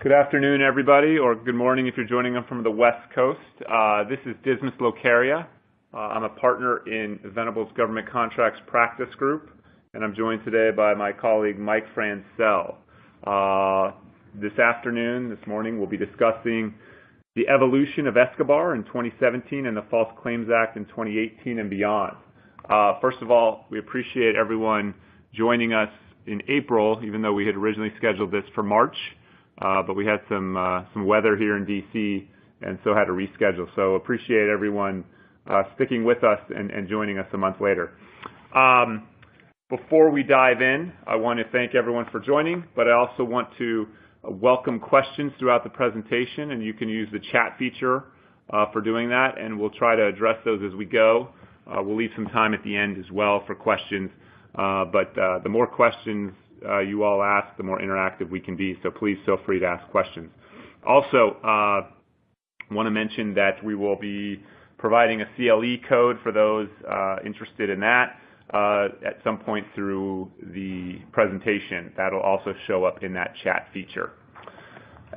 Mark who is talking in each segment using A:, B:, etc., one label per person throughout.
A: Good afternoon, everybody, or good morning if you're joining us from the West Coast. This is Dismas Locaria. I'm a partner in Venable's Government Contracts Practice Group, and I'm joined today by my colleague Mike Francel. This morning, we'll be discussing the evolution of Escobar in 2017 and the False Claims Act in 2018 and beyond. First of all, we appreciate everyone joining us in April, even though we had originally scheduled this for March. But we had some weather here in D.C. and so had to reschedule. So appreciate everyone sticking with us and joining us a month later. Before we dive in, I want to thank everyone for joining, but I also want to welcome questions throughout the presentation, and you can use the chat feature for doing that, and we'll try to address those as we go. We'll leave some time at the end as well for questions, but the more questions you all ask, the more interactive we can be, so please feel free to ask questions. Also, want to mention that we will be providing a CLE code for those interested in that at some point through the presentation. That'll also show up in that chat feature.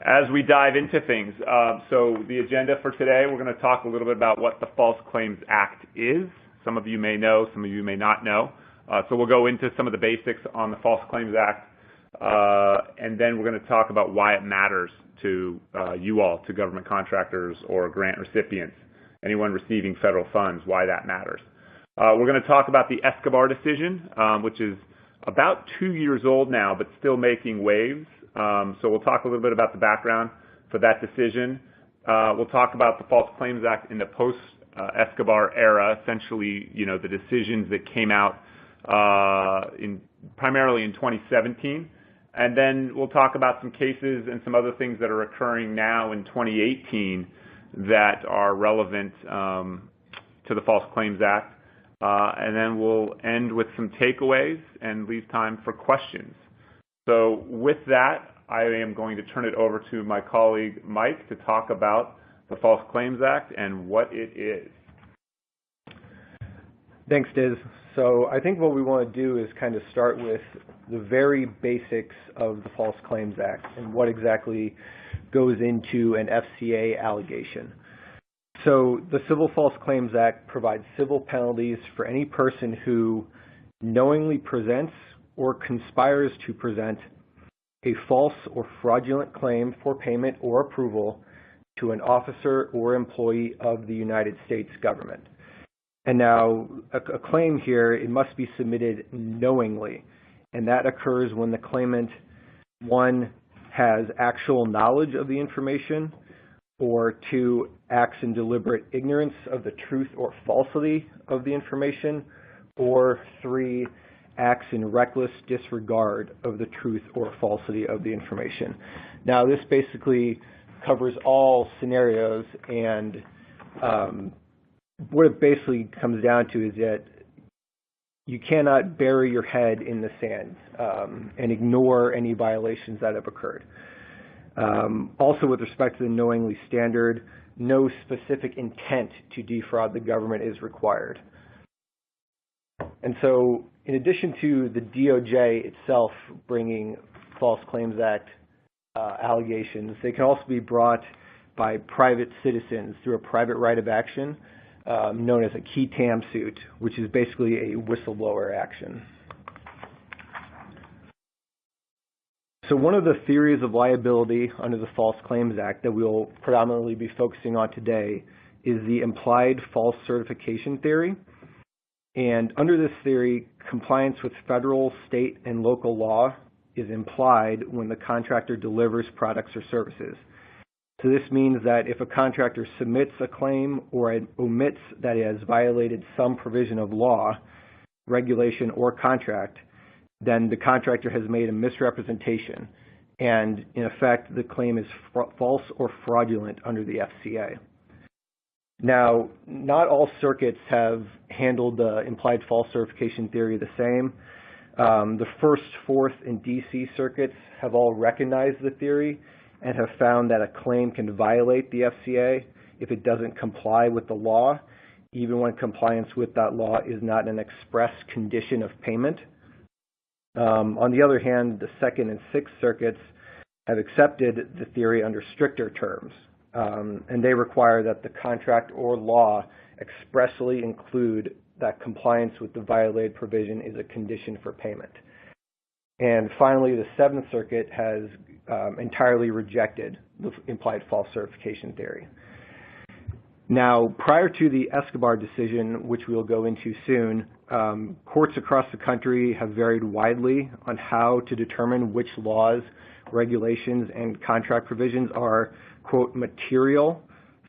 A: As we dive into things, so the agenda for today, we're going to talk a little bit about what the False Claims Act is. Some of you may know, some of you may not know. So we'll go into some of the basics on the False Claims Act, and then we're going to talk about why it matters to you all, to government contractors or grant recipients, anyone receiving federal funds, why that matters. We're going to talk about the Escobar decision, which is about 2 years old now, but still making waves. So we'll talk a little bit about the background for that decision. We'll talk about the False Claims Act in the post-Escobar era, essentially, the decisions that came out primarily in 2017, and then we'll talk about some cases and some other things that are occurring now in 2018 that are relevant to the False Claims Act, and then we'll end with some takeaways and leave time for questions. So with that, I am going to turn it over to my colleague Mike to talk about the False Claims Act and what it is.
B: Thanks, Diz. So I think what we want to do is kind of start with the very basics of the False Claims Act and what exactly goes into an FCA allegation. So the Civil False Claims Act provides civil penalties for any person who knowingly presents or conspires to present a false or fraudulent claim for payment or approval to an officer or employee of the United States government. And now, a claim here, it must be submitted knowingly, and that occurs when the claimant, one, has actual knowledge of the information, or two, acts in deliberate ignorance of the truth or falsity of the information, or three, acts in reckless disregard of the truth or falsity of the information. Now, this basically covers all scenarios, and what it basically comes down to is that you cannot bury your head in the sand and ignore any violations that have occurred. Also, with respect to the knowingly standard, no specific intent to defraud the government is required. And so, in addition to the DOJ itself bringing False Claims Act allegations, they can also be brought by private citizens through a private right of action known as a key tam suit, which is basically a whistleblower action. So one of the theories of liability under the False Claims Act that we'll predominantly be focusing on today is the implied false certification theory. And under this theory, compliance with federal, state, and local law is implied when the contractor delivers products or services. So this means that if a contractor submits a claim or omits that it has violated some provision of law, regulation, or contract, then the contractor has made a misrepresentation, and in effect, the claim is false or fraudulent under the FCA. Now, not all circuits have handled the implied false certification theory the same. The First, Fourth, and DC circuits have all recognized the theory and have found that a claim can violate the FCA if it doesn't comply with the law, even when compliance with that law is not an express condition of payment. On the other hand, the Second and Sixth Circuits have accepted the theory under stricter terms, and they require that the contract or law expressly include that compliance with the violated provision is a condition for payment. And finally, the Seventh Circuit has entirely rejected the implied false certification theory. Now, prior to the Escobar decision, which we'll go into soon, courts across the country have varied widely on how to determine which laws, regulations, and contract provisions are, quote, material,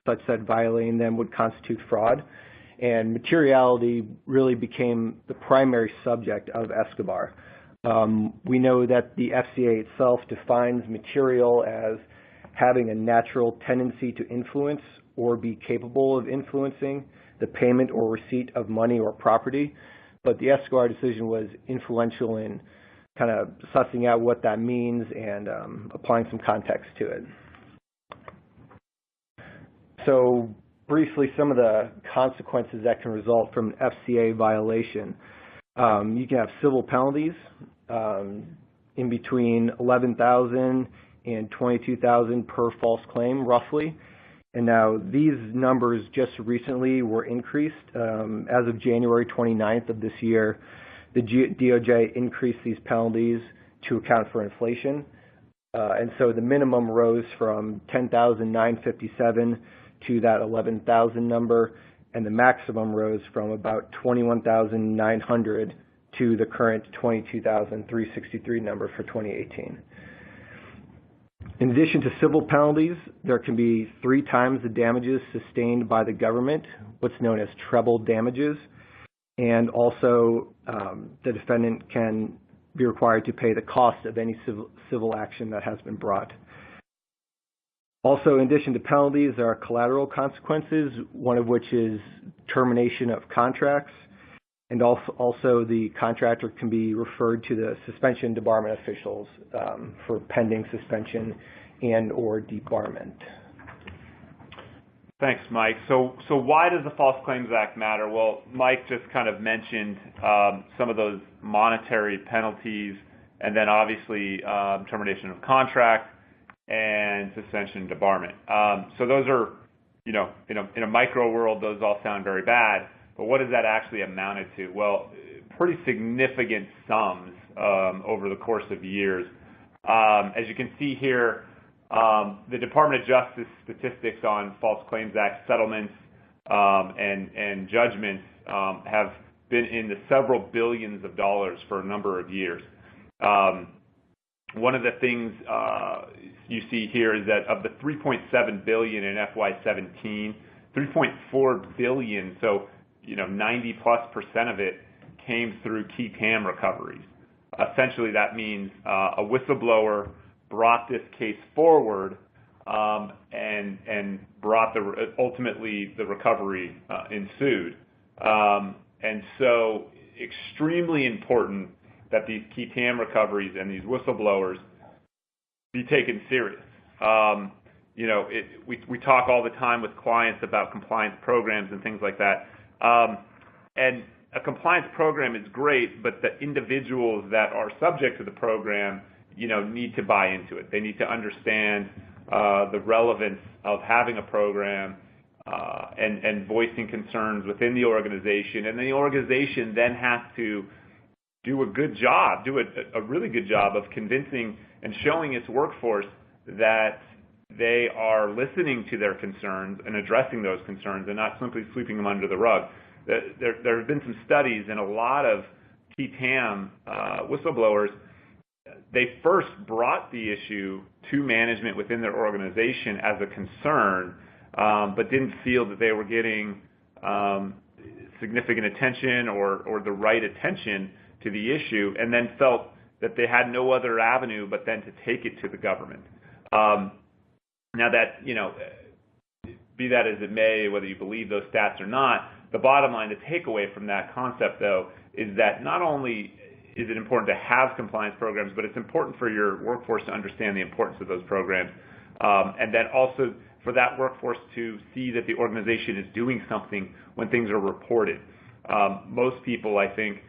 B: such that violating them would constitute fraud. And materiality really became the primary subject of Escobar. We know that the FCA itself defines material as having a natural tendency to influence or be capable of influencing the payment or receipt of money or property. But the Escobar decision was influential in kind of sussing out what that means and applying some context to it. So briefly, some of the consequences that can result from an FCA violation. You can have civil penalties in between $11,000 and $22,000 per false claim, roughly. And now these numbers just recently were increased. As of January 29th of this year, the DOJ increased these penalties to account for inflation. And so the minimum rose from $10,957 to that $11,000 number, and the maximum rose from about $21,900 to the current $22,363 number for 2018. In addition to civil penalties, there can be 3 times the damages sustained by the government, what's known as treble damages, and also the defendant can be required to pay the cost of any civil action that has been brought. Also, in addition to penalties, there are collateral consequences, one of which is termination of contracts, and also the contractor can be referred to the suspension debarment officials for pending suspension and or debarment.
A: Thanks, Mike. So why does the False Claims Act matter? Well, Mike just kind of mentioned some of those monetary penalties, and then obviously termination of contract and suspension debarment. So those are, you know, in a micro world, those all sound very bad. But what does that actually amounted to? Well, pretty significant sums over the course of years. As you can see here, the Department of Justice statistics on False Claims Act settlements and judgments have been in the several billions of dollars for a number of years. One of the things you see here is that of the $3.7 billion in FY17, $3.4 billion, so 90+% of it came through key TAM recoveries. Essentially, that means a whistleblower brought this case forward and brought ultimately the recovery ensued. And so, extremely important that these key TAM recoveries and these whistleblowers be taken serious. We talk all the time with clients about compliance programs and things like that. And a compliance program is great, but the individuals that are subject to the program, need to buy into it. They need to understand the relevance of having a program and voicing concerns within the organization. And the organization then has to do a really good job of convincing and showing its workforce that they are listening to their concerns and addressing those concerns and not simply sweeping them under the rug. There have been some studies, and a lot of key TAM whistleblowers, they first brought the issue to management within their organization as a concern, but didn't feel that they were getting significant attention or the right attention to the issue, and then felt that they had no other avenue but then to take it to the government. Now that, be that as it may, whether you believe those stats or not, the bottom line, the takeaway from that concept, though, is that not only is it important to have compliance programs, but it's important for your workforce to understand the importance of those programs, and then also for that workforce to see that the organization is doing something when things are reported. Most people, I think,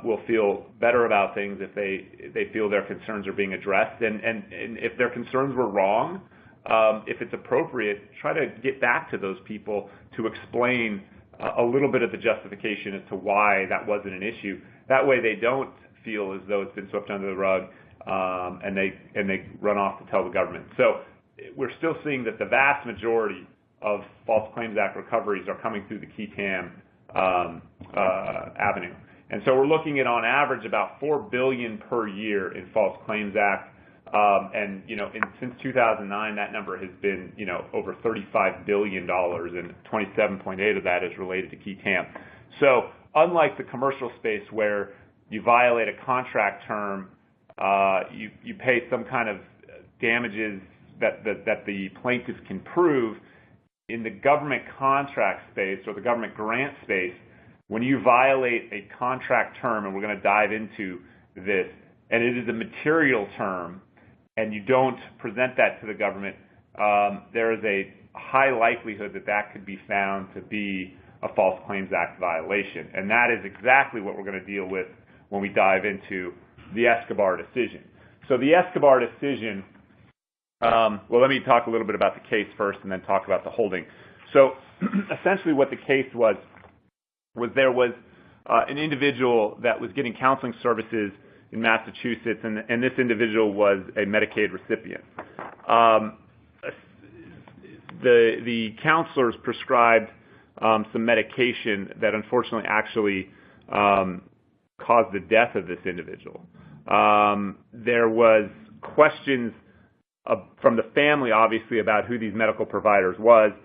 A: will feel better about things if they feel their concerns are being addressed. And if their concerns were wrong, if it's appropriate, try to get back to those people to explain a little bit of the justification as to why that wasn't an issue. That way they don't feel as though it's been swept under the rug, and they run off to tell the government. So we're still seeing that the vast majority of False Claims Act recoveries are coming through the key TAM avenue. And so we're looking at, on average, about $4 billion per year in False Claims Act. And since 2009, that number has been over $35 billion, and 27.8 of that is related to key TAM. So unlike the commercial space where you violate a contract term, you pay some kind of damages that the plaintiff can prove. In the government contract space or the government grant space, when you violate a contract term, and we're going to dive into this, and it is a material term, and you don't present that to the government, there is a high likelihood that could be found to be a False Claims Act violation. And that is exactly what we're going to deal with when we dive into the Escobar decision. So the Escobar decision, well, let me talk a little bit about the case first and then talk about the holding. So essentially what the case was there was an individual that was getting counseling services in Massachusetts, and this individual was a Medicaid recipient. The counselors prescribed some medication that unfortunately actually caused the death of this individual. There was questions from the family, obviously, about who these medical providers were,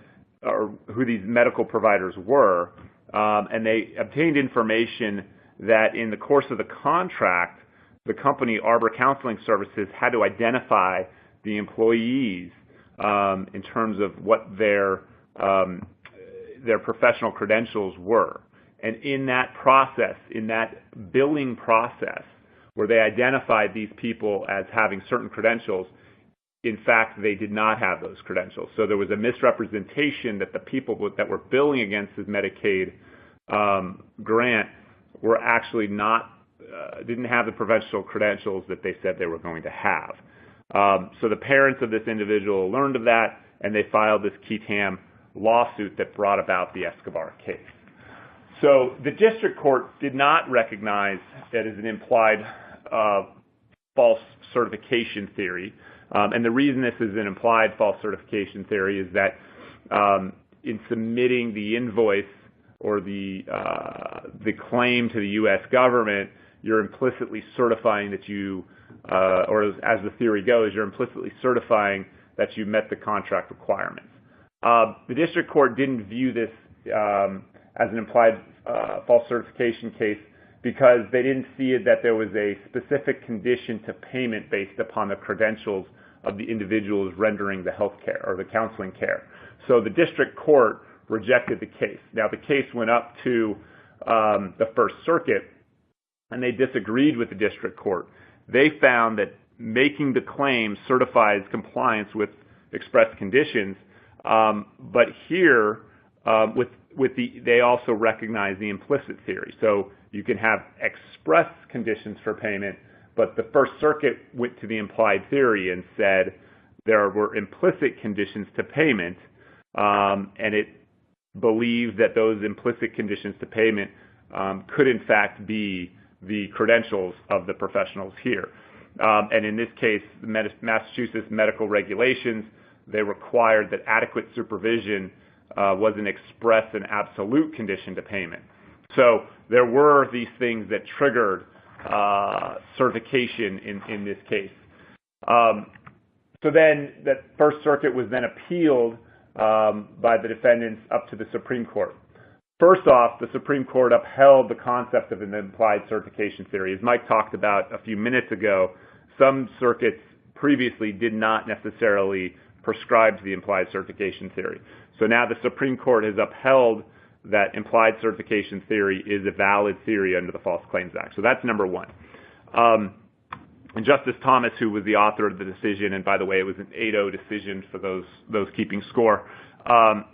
A: and they obtained information that in the course of the contract, the company Arbor Counseling Services had to identify the employees in terms of what their professional credentials were. And in that process, in that billing process, where they identified these people as having certain credentials, in fact, they did not have those credentials. So there was a misrepresentation that the people that were billing against this Medicaid grant were actually didn't have the professional credentials that they said they were going to have. So the parents of this individual learned of that, and they filed this key TAM lawsuit that brought about the Escobar case. So the district court did not recognize that as an implied false certification theory. And the reason this is an implied false certification theory is that in submitting the invoice or the claim to the U.S. government, you're implicitly certifying that you, or as the theory goes, you're implicitly certifying that you met the contract requirements. The district court didn't view this as an implied false certification case because they didn't see it that there was a specific condition to payment based upon the credentials of the individuals rendering the health care or the counseling care. So the district court rejected the case. Now the case went up to the First Circuit, and they disagreed with the district court. They found that making the claim certifies compliance with express conditions, but here they also recognize the implicit theory. So you can have express conditions for payment, but the First Circuit went to the implied theory and said there were implicit conditions to payment, and it believed that those implicit conditions to payment could in fact be the credentials of the professionals here. And in this case, the Massachusetts medical regulations, they required that adequate supervision was an express and absolute condition to payment. So there were these things that triggered certification in this case. So then that First Circuit was then appealed by the defendants up to the Supreme Court. First off, the Supreme Court upheld the concept of an implied certification theory. As Mike talked about a few minutes ago, some circuits previously did not necessarily prescribe to the implied certification theory. So now the Supreme Court has upheld that implied certification theory is a valid theory under the False Claims Act. So that's number one. And Justice Thomas, who was the author of the decision, and by the way, it was an 8-0 decision for those keeping score,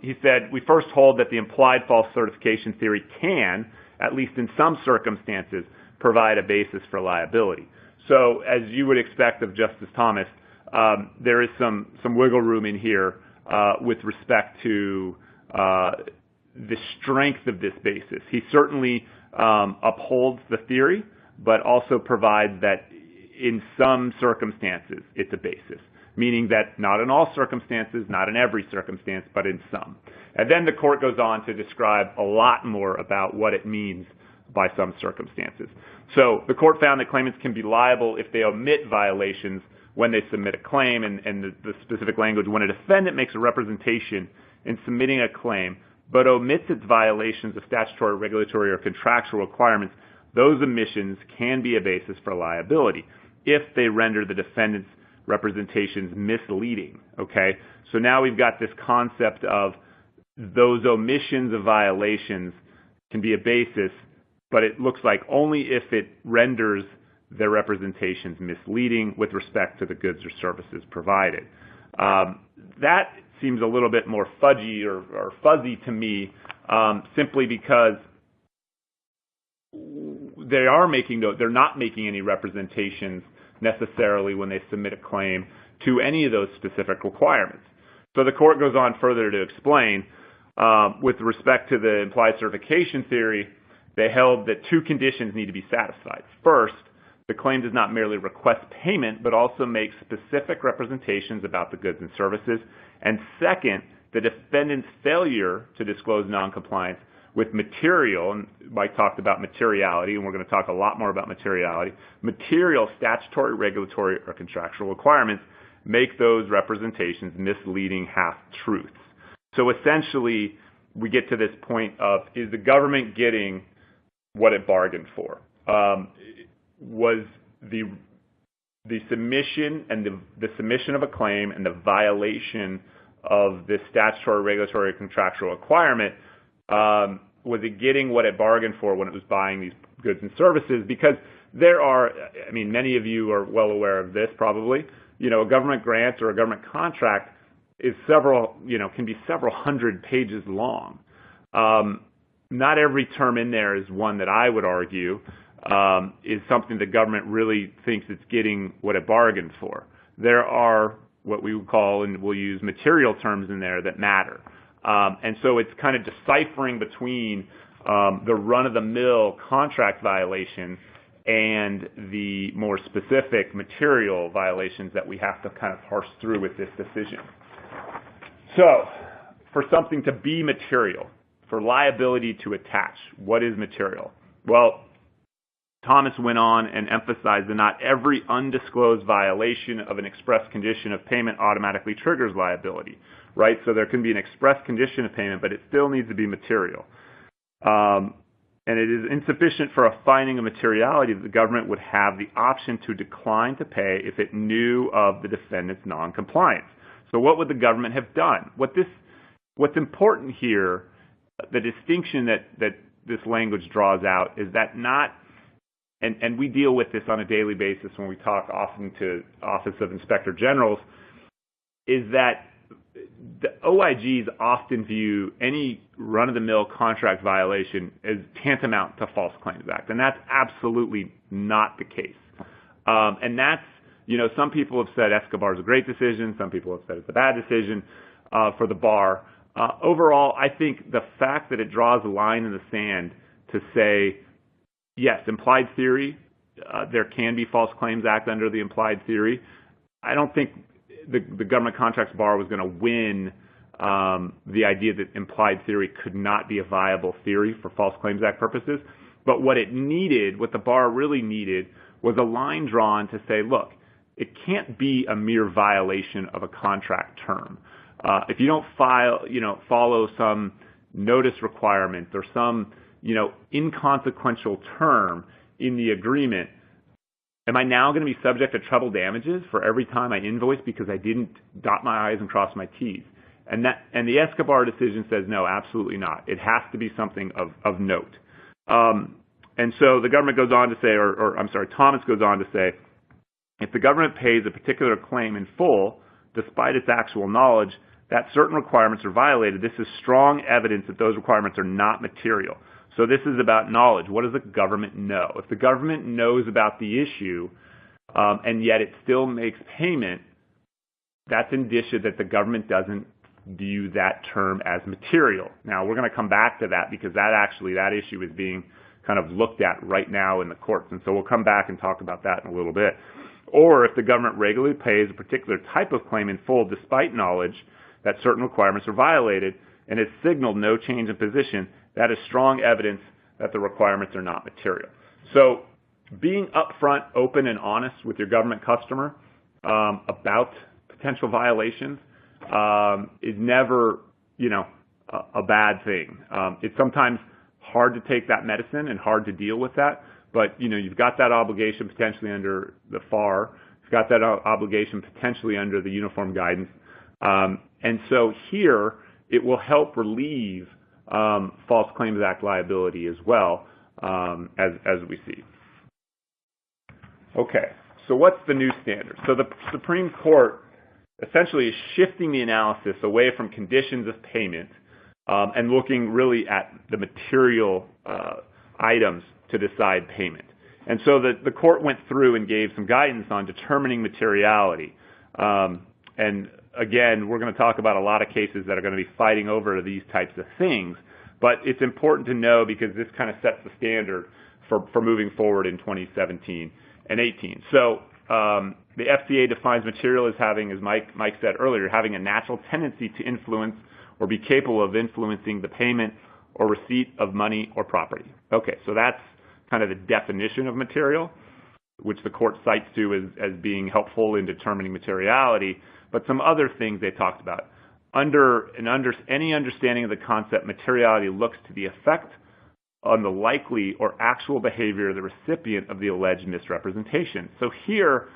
A: he said, "We first hold that the implied false certification theory can, at least in some circumstances, provide a basis for liability. So as you would expect of Justice Thomas, there is some wiggle room in here with respect to the strength of this basis. He certainly upholds the theory, but also provides that in some circumstances it's a basis, meaning that not in all circumstances, not in every circumstance, but in some. And then the court goes on to describe a lot more about what it means by some circumstances. So the court found that claimants can be liable if they omit violations when they submit a claim, and the specific language, when a defendant makes a representation in submitting a claim but omits its violations of statutory, regulatory, or contractual requirements, those omissions can be a basis for liability if they render the defendant's representations misleading, okay? So now we've got this concept of those omissions of violations can be a basis, but it looks like only if it renders their representations misleading with respect to the goods or services provided. That seems a little bit more fudgy or fuzzy to me, simply because they're not making any representations necessarily when they submit a claim to any of those specific requirements. So the court goes on further to explain, with respect to the implied certification theory, they held that two conditions need to be satisfied. First, the claim does not merely request payment, but also makes specific representations about the goods and services. And second, the defendant's failure to disclose noncompliance with material, and Mike talked about materiality, and we're going to talk a lot more about materiality, material statutory, regulatory, or contractual requirements make those representations misleading half-truths. So essentially, we get to this point of, is the government getting what it bargained for? Was the submission and the submission of a claim and the violation of this statutory, regulatory, contractual requirement, was it getting what it bargained for when it was buying these goods and services? Because there are, I mean, many of you are well aware of this probably, a government grant or a government contract is can be several hundred pages long. Not every term in there is one that I would argue is something the government really thinks it's getting what it bargained for. There are what we would call, and we'll use material terms in there that matter. And so it's kind of deciphering between the run-of-the-mill contract violation and the more specific material violations that we have to kind of parse through with this decision. So, for something to be material, for liability to attach, what is material? Well, Thomas went on and emphasized that not every undisclosed violation of an express condition of payment automatically triggers liability, right? So there can be an express condition of payment, but it still needs to be material. And it is insufficient for a finding of materiality that the government would have the option to decline to pay if it knew of the defendant's noncompliance. So what would the government have done? What's important here, the distinction that this language draws out is that not, and we deal with this on a daily basis when we talk often to Office of Inspector Generals, is that the OIGs often view any run-of-the-mill contract violation as tantamount to False Claims Act, and that's absolutely not the case. And that's, some people have said Escobar is a great decision, some people have said it's a bad decision for the bar. Overall, I think the fact that it draws a line in the sand to say, yes, implied theory, there can be False Claims Act under the implied theory. I don't think the government contracts bar was going to win the idea that implied theory could not be a viable theory for False Claims Act purposes. But what the bar really needed, was a line drawn to say, look, it can't be a mere violation of a contract term. If you don't follow some notice requirement or some, inconsequential term in the agreement, am I now going to be subject to treble damages for every time I invoice because I didn't dot my I's and cross my T's? And the Escobar decision says no, absolutely not. It has to be something of note. And so the government goes on to say, Thomas goes on to say, if the government pays a particular claim in full, despite its actual knowledge that certain requirements are violated, this is strong evidence that those requirements are not material. So this is about knowledge. What does the government know? If the government knows about the issue and yet it still makes payment, that's indicia that the government doesn't view that term as material. Now, we're going to come back to that because that issue is being kind of looked at right now in the courts. And so we'll come back and talk about that in a little bit. Or if the government regularly pays a particular type of claim in full despite knowledge that certain requirements are violated and has signaled no change in position, that is strong evidence that the requirements are not material. So being upfront, open, and honest with your government customer about potential violations is never, a bad thing. It's sometimes hard to take that medicine and hard to deal with that, but you've got that obligation potentially under the FAR. You've got that obligation potentially under the Uniform Guidance, and so here it will help relieve False Claims Act liability as well, as we see. Okay, so what's the new standard? So the Supreme Court essentially is shifting the analysis away from conditions of payment and looking really at the material items to decide payment. And so the court went through and gave some guidance on determining materiality. And again, we're going to talk about a lot of cases that are going to be fighting over these types of things, but it's important to know because this kind of sets the standard for moving forward in 2017 and 18. So the FCA defines material as having, as Mike said earlier, having a natural tendency to influence or be capable of influencing the payment or receipt of money or property. Okay, so that's kind of the definition of material, which the court cites to as being helpful in determining materiality. But some other things they talked about. Under any understanding of the concept, materiality looks to the effect on the likely or actual behavior of the recipient of the alleged misrepresentation. So here,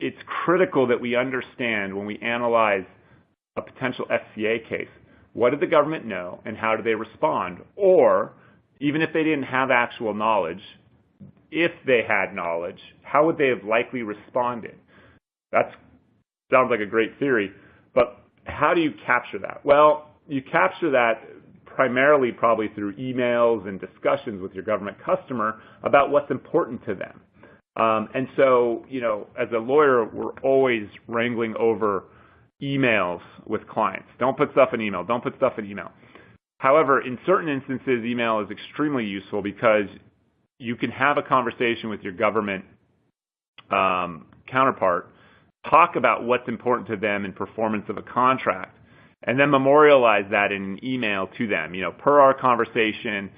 A: it's critical that we understand when we analyze a potential FCA case, what did the government know and how did they respond? Or, even if they didn't have actual knowledge, if they had knowledge, how would they have likely responded? That sounds like a great theory, but how do you capture that? Well, you capture that primarily probably through emails and discussions with your government customer about what's important to them. And so, as a lawyer, we're always wrangling over emails with clients. Don't put stuff in email. Don't put stuff in email. However, in certain instances, email is extremely useful because you can have a conversation with your government counterpart, talk about what's important to them in performance of a contract, and then memorialize that in an email to them. Per our conversation,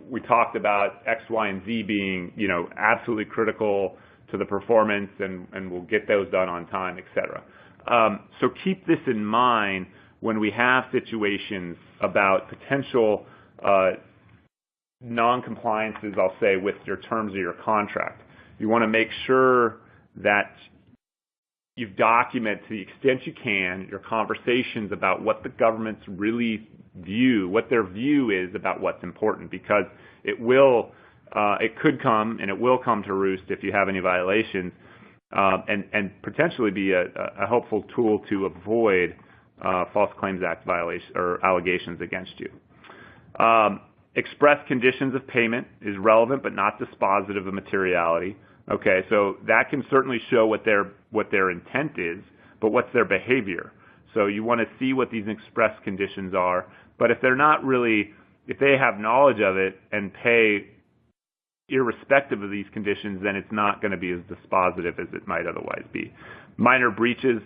A: we talked about X, Y, and Z being, absolutely critical to the performance, and we'll get those done on time, etc. So keep this in mind when we have situations about potential non-compliances, I'll say, with your terms of your contract. You want to make sure that you've documented to the extent you can your conversations about what the government's really view, what their view is about what's important, because it could come and it will come to roost if you have any violations, and potentially be a helpful tool to avoid False Claims Act violations or allegations against you. Express conditions of payment is relevant but not dispositive of materiality. Okay, so that can certainly show what their intent is, but what's their behavior? So you want to see what these express conditions are, but if they have knowledge of it and pay irrespective of these conditions, then it's not going to be as dispositive as it might otherwise be. Minor breaches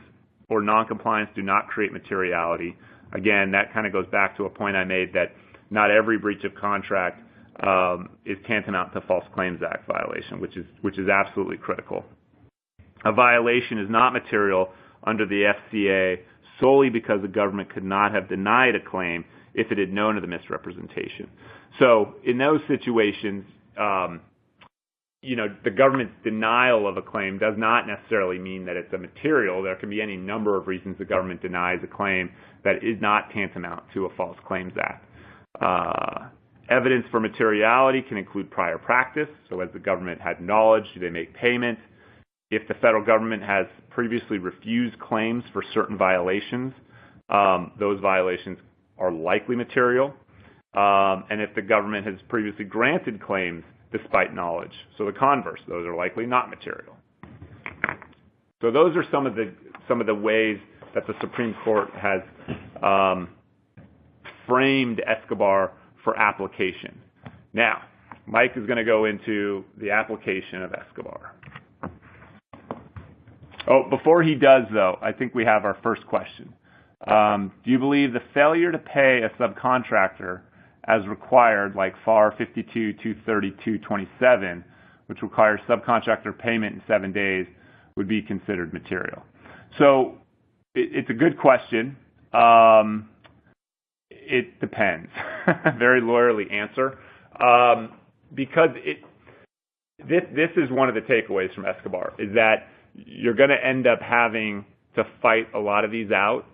A: or noncompliance do not create materiality. Again, that kind of goes back to a point I made that not every breach of contract is tantamount to False Claims Act violation, which is absolutely critical. A violation is not material under the FCA solely because the government could not have denied a claim if it had known of the misrepresentation. So in those situations, the government's denial of a claim does not necessarily mean that it's a material. There can be any number of reasons the government denies a claim that is not tantamount to a False Claims Act. Evidence for materiality can include prior practice. So as the government had knowledge, do they make payment? If the federal government has previously refused claims for certain violations, those violations are likely material. and if the government has previously granted claims despite knowledge. So the converse, those are likely not material. So those are some of the ways that the Supreme Court has framed Escobar for application. Now, Mike is going to go into the application of Escobar. Oh, before he does, though, I think we have our first question. Do you believe the failure to pay a subcontractor as required, like FAR 52-232-27, which requires subcontractor payment in 7 days, would be considered material? So it's a good question. It depends. Very lawyerly answer. Because this is one of the takeaways from Escobar, is that you're going to end up having to fight a lot of these out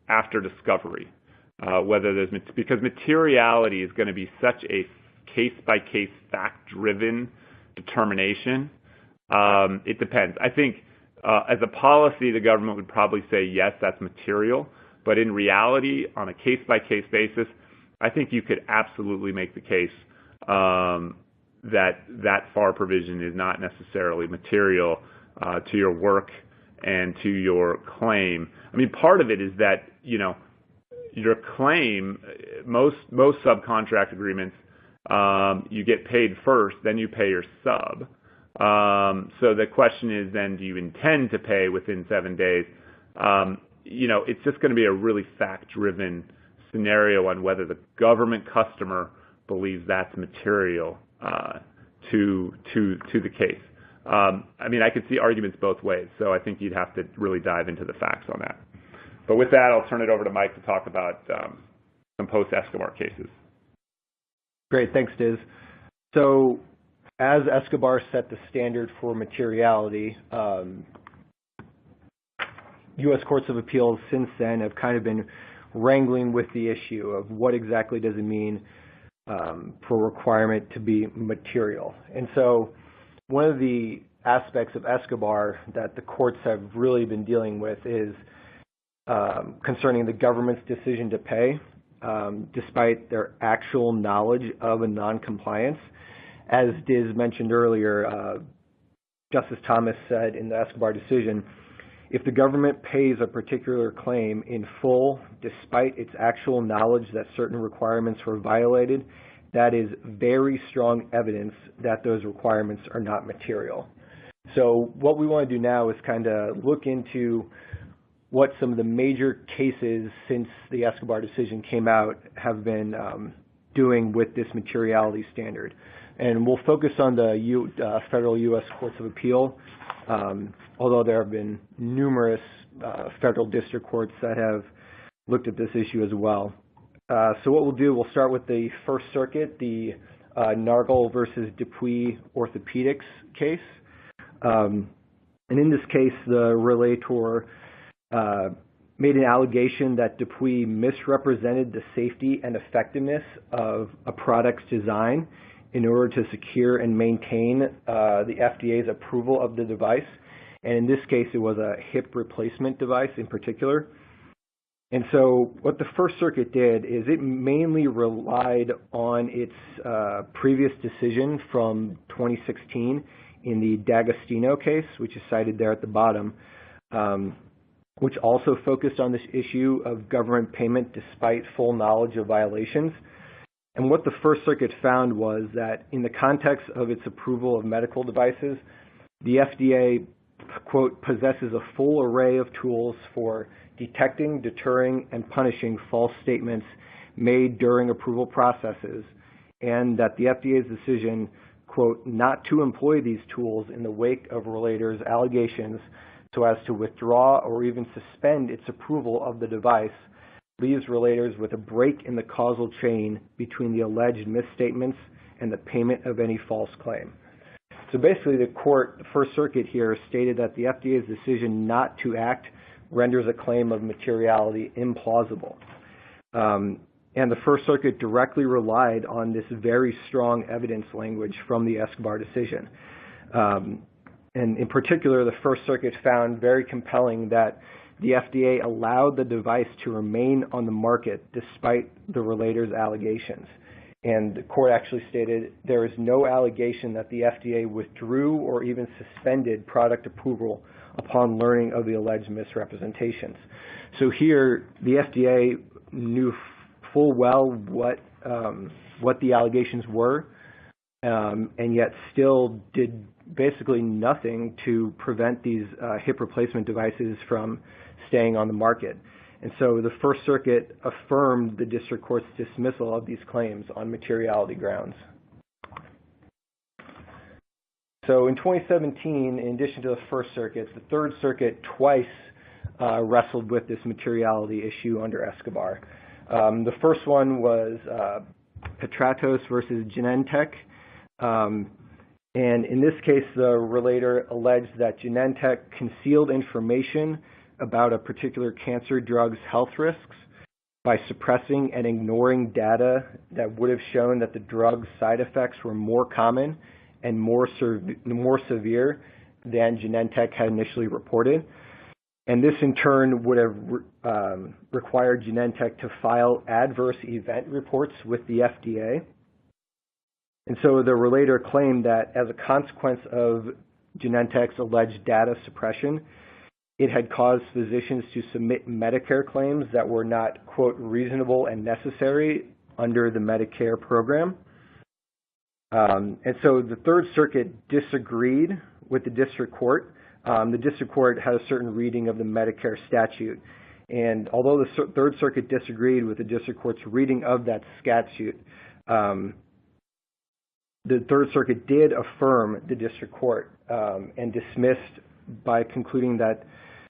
A: after discovery. Because materiality is going to be such a case-by-case, fact-driven determination. It depends. I think as a policy, the government would probably say, yes, that's material. But in reality, on a case-by-case basis, I think you could absolutely make the case that FAR provision is not necessarily material to your work and to your claim. I mean, part of it is that, your claim, most subcontract agreements, you get paid first, then you pay your sub. So the question is then, do you intend to pay within 7 days? It's just going to be a really fact-driven scenario on whether the government customer believes that's material to the case. I could see arguments both ways, so I think you'd have to really dive into the facts on that. But with that, I'll turn it over to Mike to talk about some post-Escobar cases.
B: Great, thanks, Diz. So as Escobar set the standard for materiality, U.S. Courts of Appeals since then have kind of been wrangling with the issue of what exactly does it mean for requirement to be material. And so one of the aspects of Escobar that the courts have really been dealing with is concerning the government's decision to pay, despite their actual knowledge of a non-compliance. As Diz mentioned earlier, Justice Thomas said in the Escobar decision, if the government pays a particular claim in full, despite its actual knowledge that certain requirements were violated, that is very strong evidence that those requirements are not material. So what we want to do now is kind of look into what some of the major cases since the Escobar decision came out have been doing with this materiality standard. And we'll focus on the federal U.S. Courts of Appeal, although there have been numerous federal district courts that have looked at this issue as well. So what we'll do, we'll start with the First Circuit, the Nargle versus Dupuy Orthopedics case. And in this case, the relator made an allegation that Dupuy misrepresented the safety and effectiveness of a product's design in order to secure and maintain the FDA's approval of the device. And in this case, it was a hip replacement device in particular. And so what the First Circuit did is it mainly relied on its previous decision from 2016 in the D'Agostino case, which is cited there at the bottom, which also focused on this issue of government payment despite full knowledge of violations. And what the First Circuit found was that in the context of its approval of medical devices, the FDA, quote, possesses a full array of tools for detecting, deterring, and punishing false statements made during approval processes, and that the FDA's decision, quote, not to employ these tools in the wake of relators' allegations so as to withdraw or even suspend its approval of the device leaves relators with a break in the causal chain between the alleged misstatements and the payment of any false claim. So basically the First Circuit here stated that the FDA's decision not to act renders a claim of materiality implausible. And the First Circuit directly relied on this very strong evidence language from the Escobar decision. And in particular, the First Circuit found very compelling that the FDA allowed the device to remain on the market despite the relator's allegations. And the court actually stated there is no allegation that the FDA withdrew or even suspended product approval upon learning of the alleged misrepresentations. So here, the FDA knew full well what the allegations were, and yet still did basically nothing to prevent these hip replacement devices from staying on the market. And so the First Circuit affirmed the district court's dismissal of these claims on materiality grounds. So in 2017, in addition to the First Circuit, the Third Circuit twice wrestled with this materiality issue under Escobar. The first one was Petratos versus Genentech. And in this case, the relator alleged that Genentech concealed information about a particular cancer drug's health risks by suppressing and ignoring data that would have shown that the drug's side effects were more common and more severe than Genentech had initially reported. And this in turn would have required Genentech to file adverse event reports with the FDA. And so the relator claimed that as a consequence of Genentech's alleged data suppression, it had caused physicians to submit Medicare claims that were not, quote, reasonable and necessary under the Medicare program. And so the Third Circuit disagreed with the district court. The district court had a certain reading of the Medicare statute. And although the Third Circuit disagreed with the district court's reading of that statute, the Third Circuit did affirm the district court and dismissed by concluding that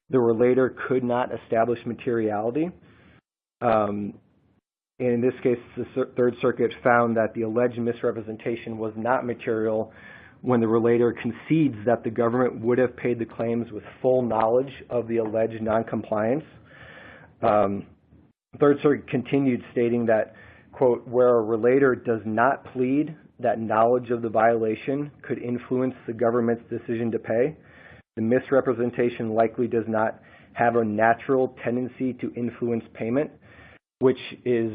B: the relator could not establish materiality. And in this case, the Third Circuit found that the alleged misrepresentation was not material when the relator concedes that the government would have paid the claims with full knowledge of the alleged noncompliance. The Third Circuit continued stating that, quote, where a relator does not plead that knowledge of the violation could influence the government's decision to pay, the misrepresentation likely does not have a natural tendency to influence payment, which is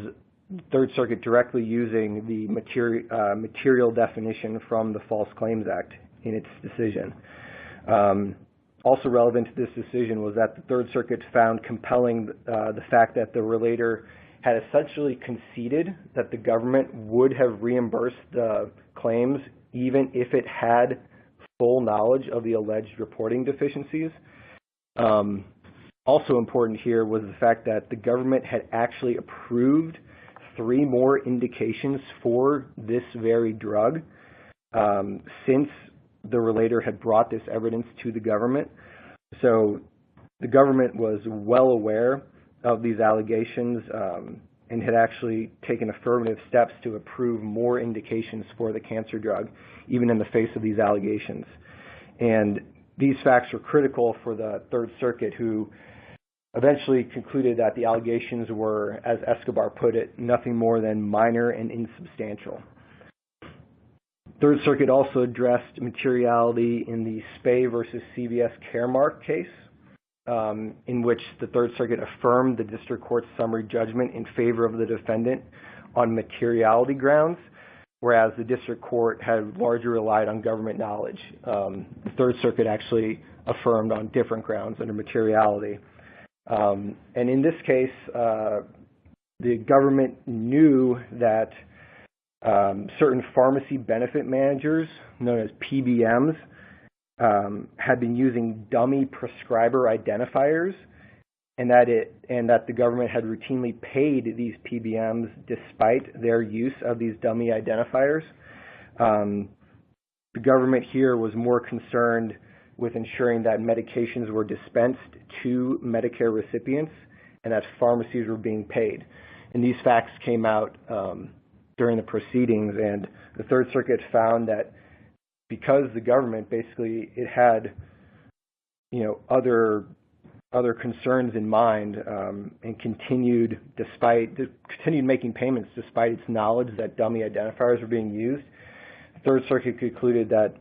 B: Third Circuit directly using the material definition from the False Claims Act in its decision. Also relevant to this decision was that the Third Circuit found compelling the fact that the relator had essentially conceded that the government would have reimbursed the claims even if it had full knowledge of the alleged reporting deficiencies. Also important here was the fact that the government had actually approved 3 more indications for this very drug since the relator had brought this evidence to the government. So the government was well aware of these allegations and had actually taken affirmative steps to approve more indications for the cancer drug, even in the face of these allegations. And these facts were critical for the Third Circuit, who eventually concluded that the allegations were, as Escobar put it, nothing more than minor and insubstantial. Third Circuit also addressed materiality in the Spey versus CVS Caremark case, in which the Third Circuit affirmed the district court's summary judgment in favor of the defendant on materiality grounds, whereas the district court had largely relied on government knowledge. The Third Circuit actually affirmed on different grounds under materiality. And in this case, the government knew that certain pharmacy benefit managers, known as PBMs, had been using dummy prescriber identifiers, and that the government had routinely paid these PBMs despite their use of these dummy identifiers. The government here was more concerned with ensuring that medications were dispensed to Medicare recipients and that pharmacies were being paid. And these facts came out during the proceedings, and the Third Circuit found that because the government basically it had, other concerns in mind and continued making payments despite its knowledge that dummy identifiers were being used, the Third Circuit concluded that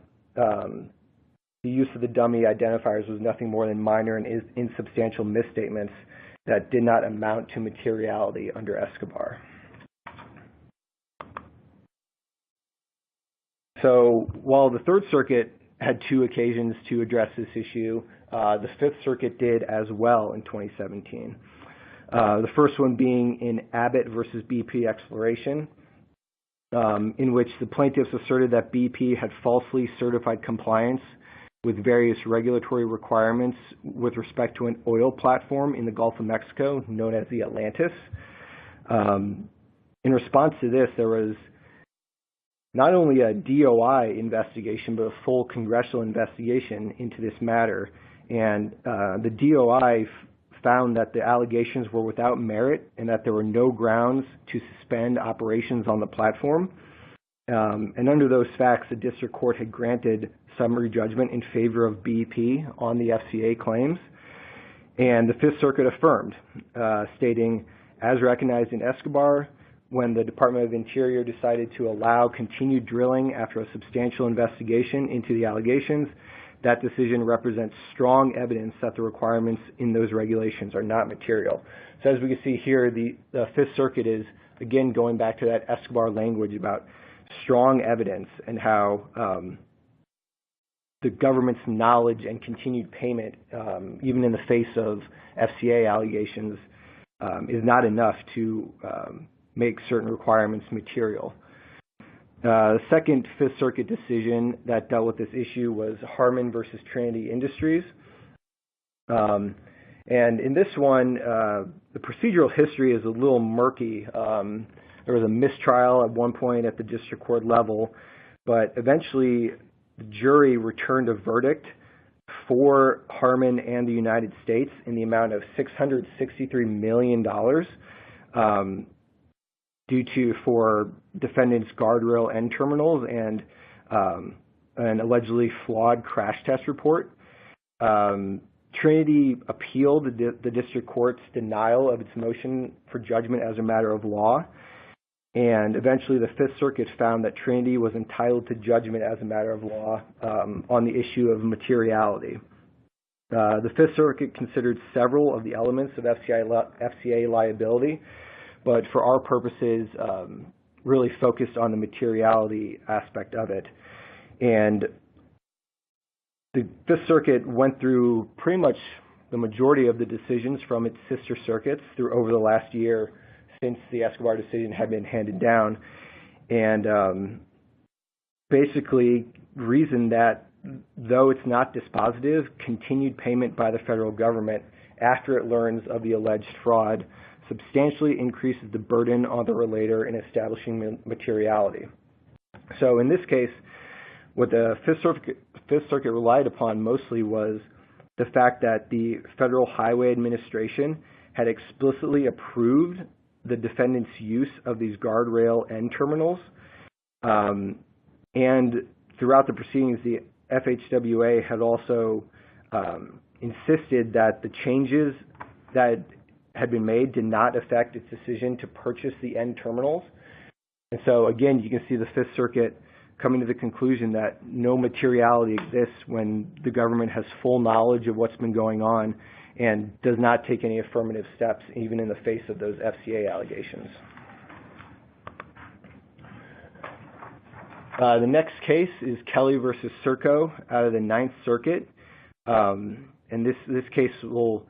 B: the use of the dummy identifiers was nothing more than minor and insubstantial misstatements that did not amount to materiality under Escobar. So while the Third Circuit had 2 occasions to address this issue, the Fifth Circuit did as well in 2017. The first one being in Abbott versus BP Exploration, in which the plaintiffs asserted that BP had falsely certified compliance with various regulatory requirements with respect to an oil platform in the Gulf of Mexico known as the Atlantis. In response to this, there was not only a DOI investigation, but a full congressional investigation into this matter. And the DOI found that the allegations were without merit and that there were no grounds to suspend operations on the platform. And under those facts, the district court had granted summary judgment in favor of BP on the FCA claims. And the Fifth Circuit affirmed, stating, as recognized in Escobar, when the Department of Interior decided to allow continued drilling after a substantial investigation into the allegations, that decision represents strong evidence that the requirements in those regulations are not material. So as we can see here, the Fifth Circuit is, again, going back to that Escobar language about strong evidence and how the government's knowledge and continued payment, even in the face of FCA allegations, is not enough to make certain requirements material. The second Fifth Circuit decision that dealt with this issue was Harmon versus Trinity Industries. And in this one, the procedural history is a little murky. There was a mistrial at one point at the district court level, but eventually the jury returned a verdict for Harmon and the United States in the amount of $663 million. For defendants' guardrail end terminals and an allegedly flawed crash test report. Trinity appealed the district court's denial of its motion for judgment as a matter of law, and eventually the Fifth Circuit found that Trinity was entitled to judgment as a matter of law on the issue of materiality. The Fifth Circuit considered several of the elements of FCA liability, but for our purposes, really focused on the materiality aspect of it. And the Fifth Circuit went through pretty much the majority of the decisions from its sister circuits through over the last year since the Escobar decision had been handed down, and basically reasoned that though it's not dispositive, continued payment by the federal government after it learns of the alleged fraud substantially increases the burden on the relator in establishing materiality. So in this case, what the Fifth Circuit relied upon mostly was the fact that the Federal Highway Administration had explicitly approved the defendant's use of these guardrail end terminals. And throughout the proceedings, the FHWA had also insisted that the changes that had been made did not affect its decision to purchase the end terminals. And so again, you can see the Fifth Circuit coming to the conclusion that no materiality exists when the government has full knowledge of what's been going on and does not take any affirmative steps, even in the face of those FCA allegations. The next case is Kelly versus Serco out of the Ninth Circuit. And this case will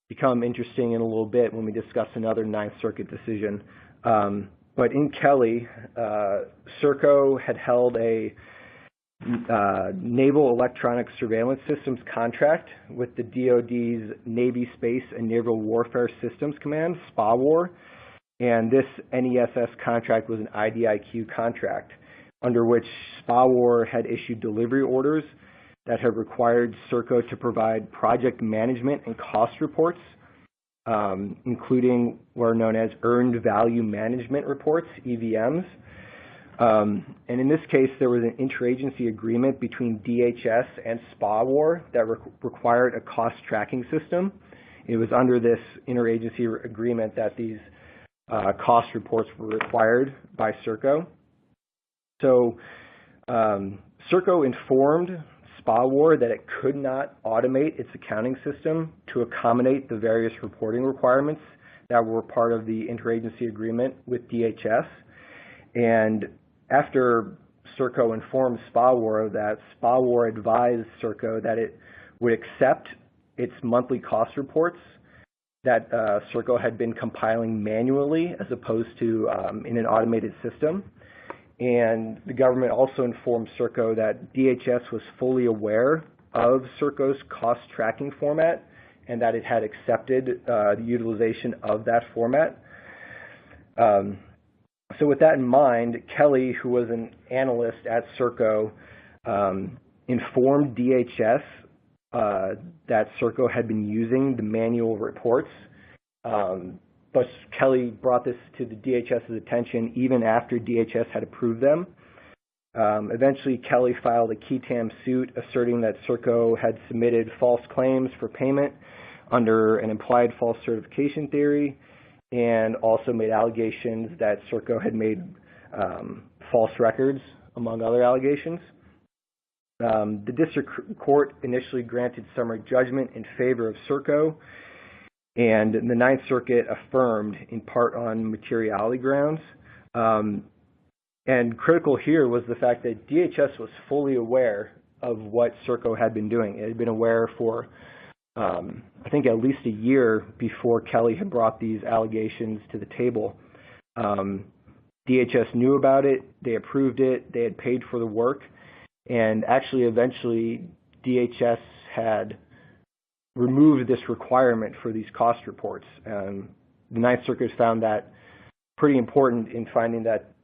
B: become interesting in a little bit when we discuss another Ninth Circuit decision. But in Kelly, Serco had held a Naval Electronic Surveillance Systems contract with the DoD's Navy Space and Naval Warfare Systems Command, SPAWAR, and this NESS contract was an IDIQ contract under which SPAWAR had issued delivery orders that have required Serco to provide project management and cost reports, including what are known as Earned Value Management Reports, EVMs. And in this case, there was an interagency agreement between DHS and SPAWAR that required a cost tracking system. It was under this interagency agreement that these cost reports were required by Serco. So Serco informed SPA that it could not automate its accounting system to accommodate the various reporting requirements that were part of the interagency agreement with DHS. And after Serco informed SPA of that, SPA advised Serco that it would accept its monthly cost reports that Serco had been compiling manually as opposed to in an automated system. And the government also informed Serco that DHS was fully aware of Serco's cost tracking format and that it had accepted the utilization of that format. So with that in mind, Kelly, who was an analyst at Serco, informed DHS that Serco had been using the manual reports. But Kelly brought this to the DHS's attention even after DHS had approved them. Eventually, Kelly filed a qui tam suit asserting that Serco had submitted false claims for payment under an implied false certification theory, and also made allegations that Serco had made false records, among other allegations. The district court initially granted summary judgment in favor of Serco, and the Ninth Circuit affirmed in part on materiality grounds. And critical here was the fact that DHS was fully aware of what Serco had been doing. It had been aware for, I think, at least a year before Kelly had brought these allegations to the table. DHS knew about it, they approved it, they had paid for the work, and actually eventually DHS had removed this requirement for these cost reports. The Ninth Circuit found that pretty important in finding that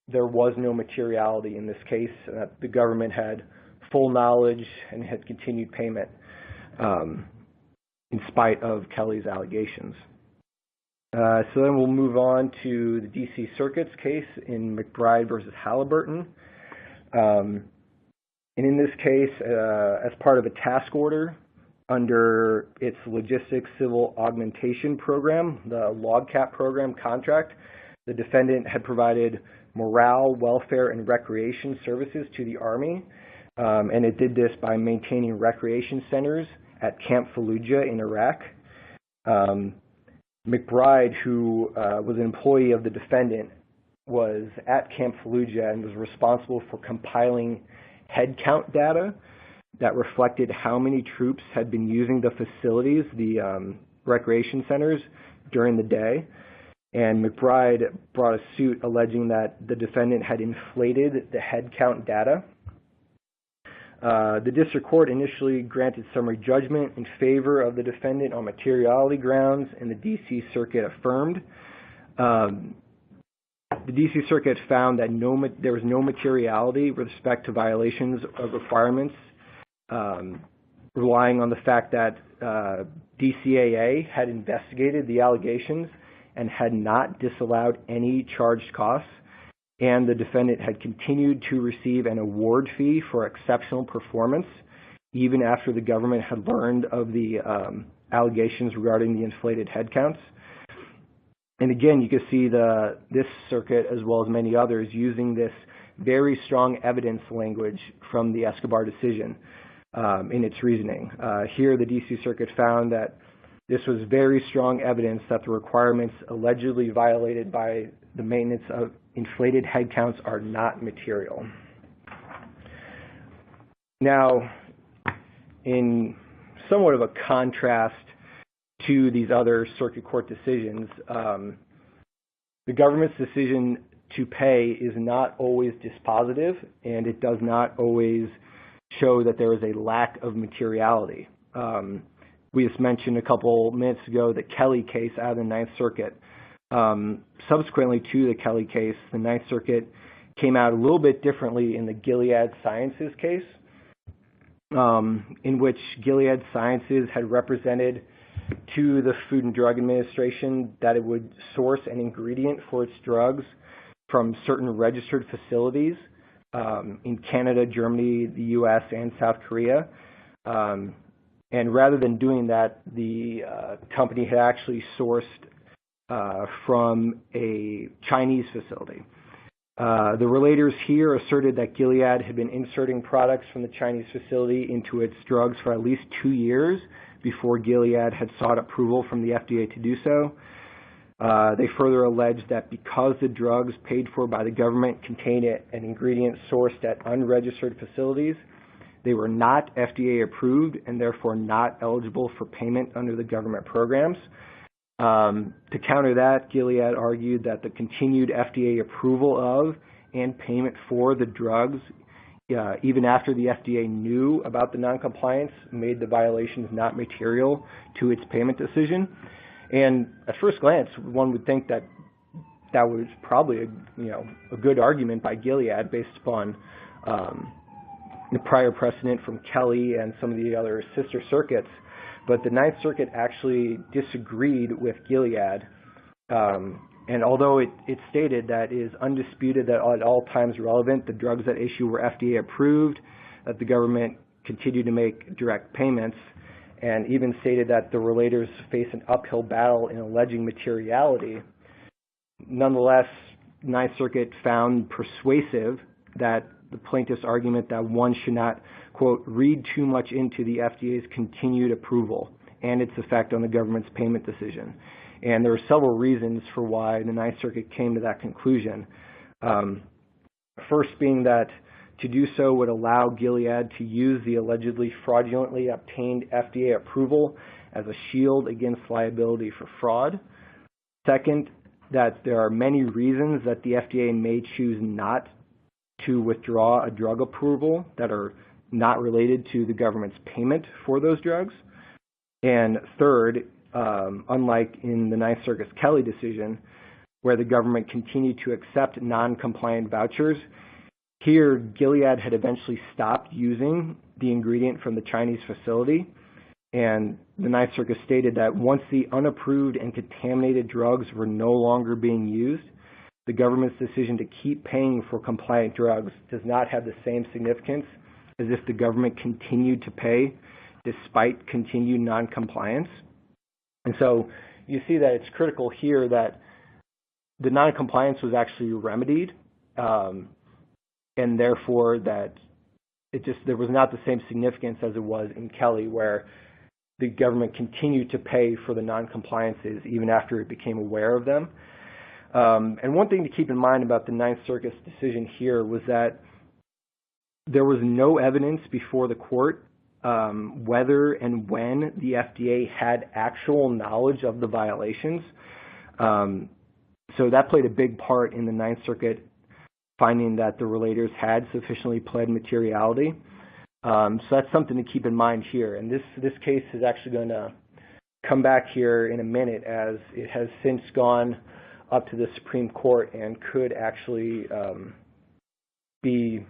B: there was no materiality in this case, and that the government had full knowledge and had continued payment in spite of Kelly's allegations. So then we'll move on to the D.C. Circuit's case in McBride versus Halliburton. And in this case, as part of a task order under its Logistics Civil Augmentation Program, the LOGCAP program contract, the defendant had provided morale, welfare, and recreation services to the Army, and it did this by maintaining recreation centers at Camp Fallujah in Iraq. McBride, who was an employee of the defendant, was at Camp Fallujah and was responsible for compiling head count data that reflected how many troops had been using the facilities, the recreation centers, during the day. And McBride brought a suit alleging that the defendant had inflated the head count data. The district court initially granted summary judgment in favor of the defendant on materiality grounds, and the D.C. Circuit affirmed. The D.C. Circuit found that there was no materiality with respect to violations of requirements, relying on the fact that DCAA had investigated the allegations and had not disallowed any charged costs, and the defendant had continued to receive an award fee for exceptional performance even after the government had learned of the allegations regarding the inflated headcounts. And again, you can see this circuit, as well as many others, using this very strong evidence language from the Escobar decision in its reasoning. Here, the D.C. Circuit found that this was very strong evidence that the requirements allegedly violated by the maintenance of inflated headcounts are not material. Now, in somewhat of a contrast to these other circuit court decisions, the government's decision to pay is not always dispositive, and it does not always show that there is a lack of materiality. We just mentioned a couple minutes ago the Kelly case out of the Ninth Circuit. Subsequently to the Kelly case, the Ninth Circuit came out a little bit differently in the Gilead Sciences case, in which Gilead Sciences had represented to the Food and Drug Administration that it would source an ingredient for its drugs from certain registered facilities in Canada, Germany, the U.S., and South Korea. And rather than doing that, the company had actually sourced from a Chinese facility. The relators here asserted that Gilead had been inserting products from the Chinese facility into its drugs for at least 2 years before Gilead had sought approval from the FDA to do so. They further alleged that because the drugs paid for by the government contained an ingredient sourced at unregistered facilities, they were not FDA approved and therefore not eligible for payment under the government programs. To counter that, Gilead argued that the continued FDA approval of and payment for the drugs, even after the FDA knew about the noncompliance, made the violations not material to its payment decision. And at first glance, one would think that that was probably a good argument by Gilead based upon the prior precedent from Kelly and some of the other sister circuits. But the Ninth Circuit actually disagreed with Gilead. And although it stated that it is undisputed that at all times relevant, the drugs at issue were FDA approved, that the government continued to make direct payments, and even stated that the relators face an uphill battle in alleging materiality, nonetheless, Ninth Circuit found persuasive that the plaintiff's argument that one should not, quote, read too much into the FDA's continued approval and its effect on the government's payment decision. And there are several reasons for why the Ninth Circuit came to that conclusion. First being that to do so would allow Gilead to use the allegedly fraudulently obtained FDA approval as a shield against liability for fraud. Second, that there are many reasons that the FDA may choose not to withdraw a drug approval that are not related to the government's payment for those drugs. And third, unlike in the Ninth Circuit's Kelly decision, where the government continued to accept non-compliant vouchers, here Gilead had eventually stopped using the ingredient from the Chinese facility, and the Ninth Circuit stated that once the unapproved and contaminated drugs were no longer being used, the government's decision to keep paying for compliant drugs does not have the same significance as if the government continued to pay despite continued non-compliance. And so you see that it's critical here that the non-compliance was actually remedied, and therefore that there was not the same significance as it was in Kelly, where the government continued to pay for the non-compliances even after it became aware of them. And one thing to keep in mind about the Ninth Circuit's decision here was that there was no evidence before the court whether and when the FDA had actual knowledge of the violations. So that played a big part in the Ninth Circuit finding that the relators had sufficiently pled materiality. So that's something to keep in mind here. And this case is actually going to come back here in a minute, as it has since gone up to the Supreme Court and could actually be,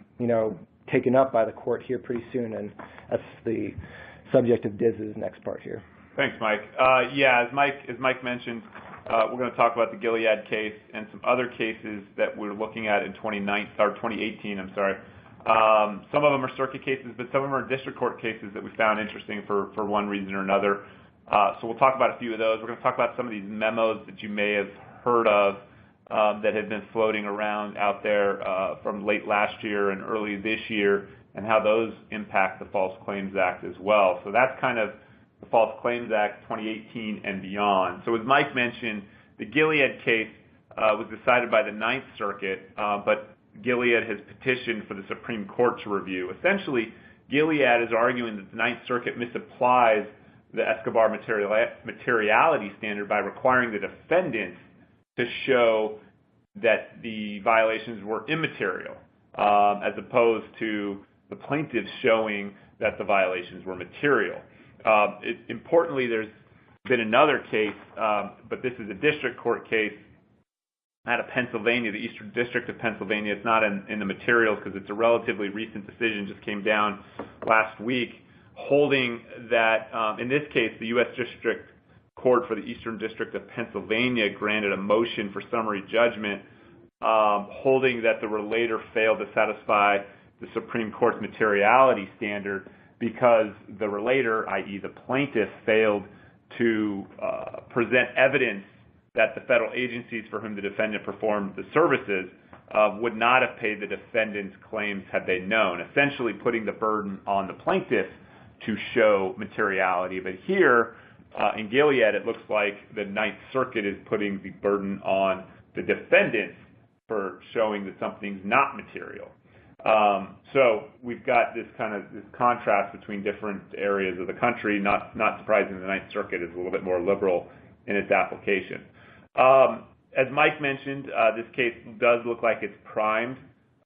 B: taken up by the court here pretty soon. And that's the subject of Diz's next part here.
A: Thanks, Mike. As Mike mentioned, we're going to talk about the Gilead case and some other cases that we're looking at in 2018. Some of them are circuit cases, but some of them are district court cases that we found interesting for one reason or another. So we'll talk about a few of those. We're going to talk about some of these memos that you may have heard of that have been floating around out there from late last year and early this year, and how those impact the False Claims Act as well. So that's kind of the False Claims Act 2018 and beyond. So as Mike mentioned, the Gilead case was decided by the Ninth Circuit, but Gilead has petitioned for the Supreme Court to review. Essentially, Gilead is arguing that the Ninth Circuit misapplies the Escobar materiality standard by requiring the defendants to show that the violations were immaterial, as opposed to the plaintiffs showing that the violations were material. Importantly, there's been another case, but this is a district court case out of Pennsylvania, the Eastern District of Pennsylvania. It's not in the materials because it's a relatively recent decision, just came down last week, holding that, in this case, the U.S. District Court for the Eastern District of Pennsylvania granted a motion for summary judgment, holding that the relator failed to satisfy the Supreme Court's materiality standard because the relator, i.e. the plaintiff, failed to present evidence that the federal agencies for whom the defendant performed the services would not have paid the defendant's claims had they known, essentially putting the burden on the plaintiff to show materiality. But here, in Gilead, it looks like the Ninth Circuit is putting the burden on the defendants for showing that something's not material. So we've got this this contrast between different areas of the country. Not surprising, the Ninth Circuit is a little bit more liberal in its application. As Mike mentioned, this case does look like it's primed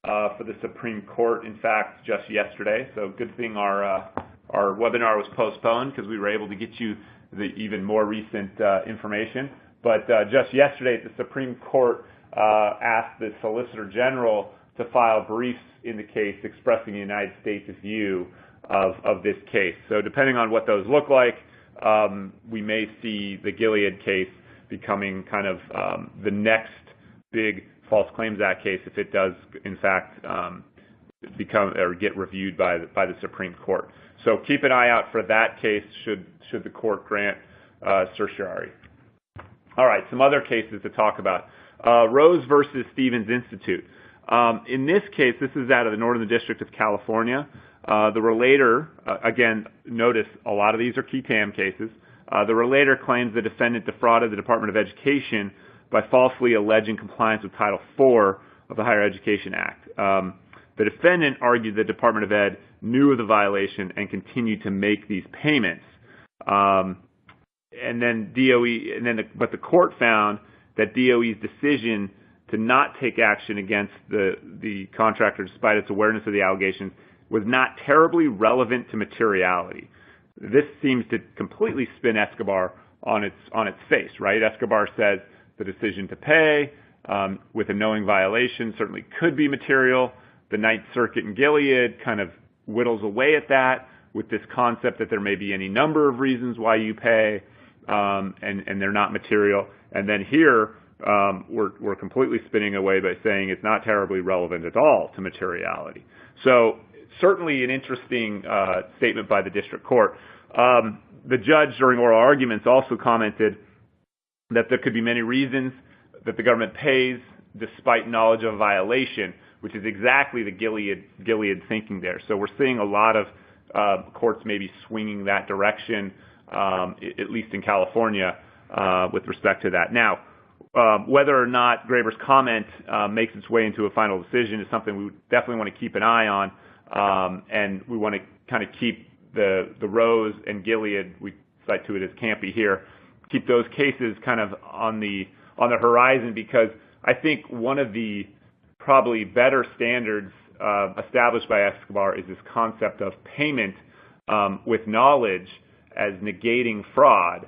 A: for the Supreme Court. In fact, just yesterday. So good thing our webinar was postponed because we were able to get you the even more recent information. But just yesterday, the Supreme Court asked the Solicitor General to file briefs in the case expressing the United States' view of this case. So depending on what those look like, we may see the Gilead case becoming the next big False Claims Act case if it does, in fact, become or get reviewed by the Supreme Court. So keep an eye out for that case should the court grant certiorari. All right, some other cases to talk about. Rose versus Stevens Institute. In this case, this is out of the Northern District of California. The relator, again, notice a lot of these are key TAM cases. The relator claims the defendant defrauded the Department of Education by falsely alleging compliance with Title IV of the Higher Education Act. The defendant argued the Department of Ed knew of the violation and continued to make these payments. But the court found that DOE's decision to not take action against the contractor despite its awareness of the allegations was not terribly relevant to materiality. This seems to completely spin Escobar on its face, right? Escobar says the decision to pay with a knowing violation certainly could be material. The Ninth Circuit in Gilead kind of whittles away at that with this concept that there may be any number of reasons why you pay and they're not material. And then here, we're completely spinning away by saying it's not terribly relevant at all to materiality. So certainly an interesting statement by the district court. The judge during oral arguments also commented that there could be many reasons that the government pays despite knowledge of a violation, which is exactly the Gilead thinking there. So we're seeing a lot of courts maybe swinging that direction, at least in California, with respect to that. Now, whether or not Graber's comment makes its way into a final decision is something we definitely want to keep an eye on, and we want to kind of keep the Rose and Gilead, we cite to it as campy here, keep those cases kind of on the horizon, because I think one of the probably better standards established by Escobar is this concept of payment with knowledge as negating fraud.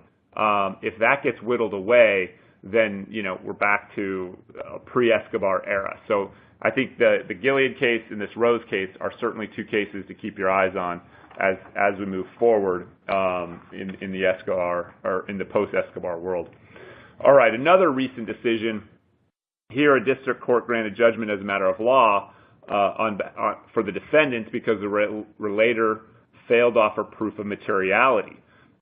A: If that gets whittled away, then we're back to a pre-Escobar era. So I think the Gilead case and this Rose case are certainly two cases to keep your eyes on as we move forward in the Escobar or in the post-Escobar world. All right, another recent decision here: a district court granted judgment as a matter of law for the defendants because the relator failed to offer proof of materiality.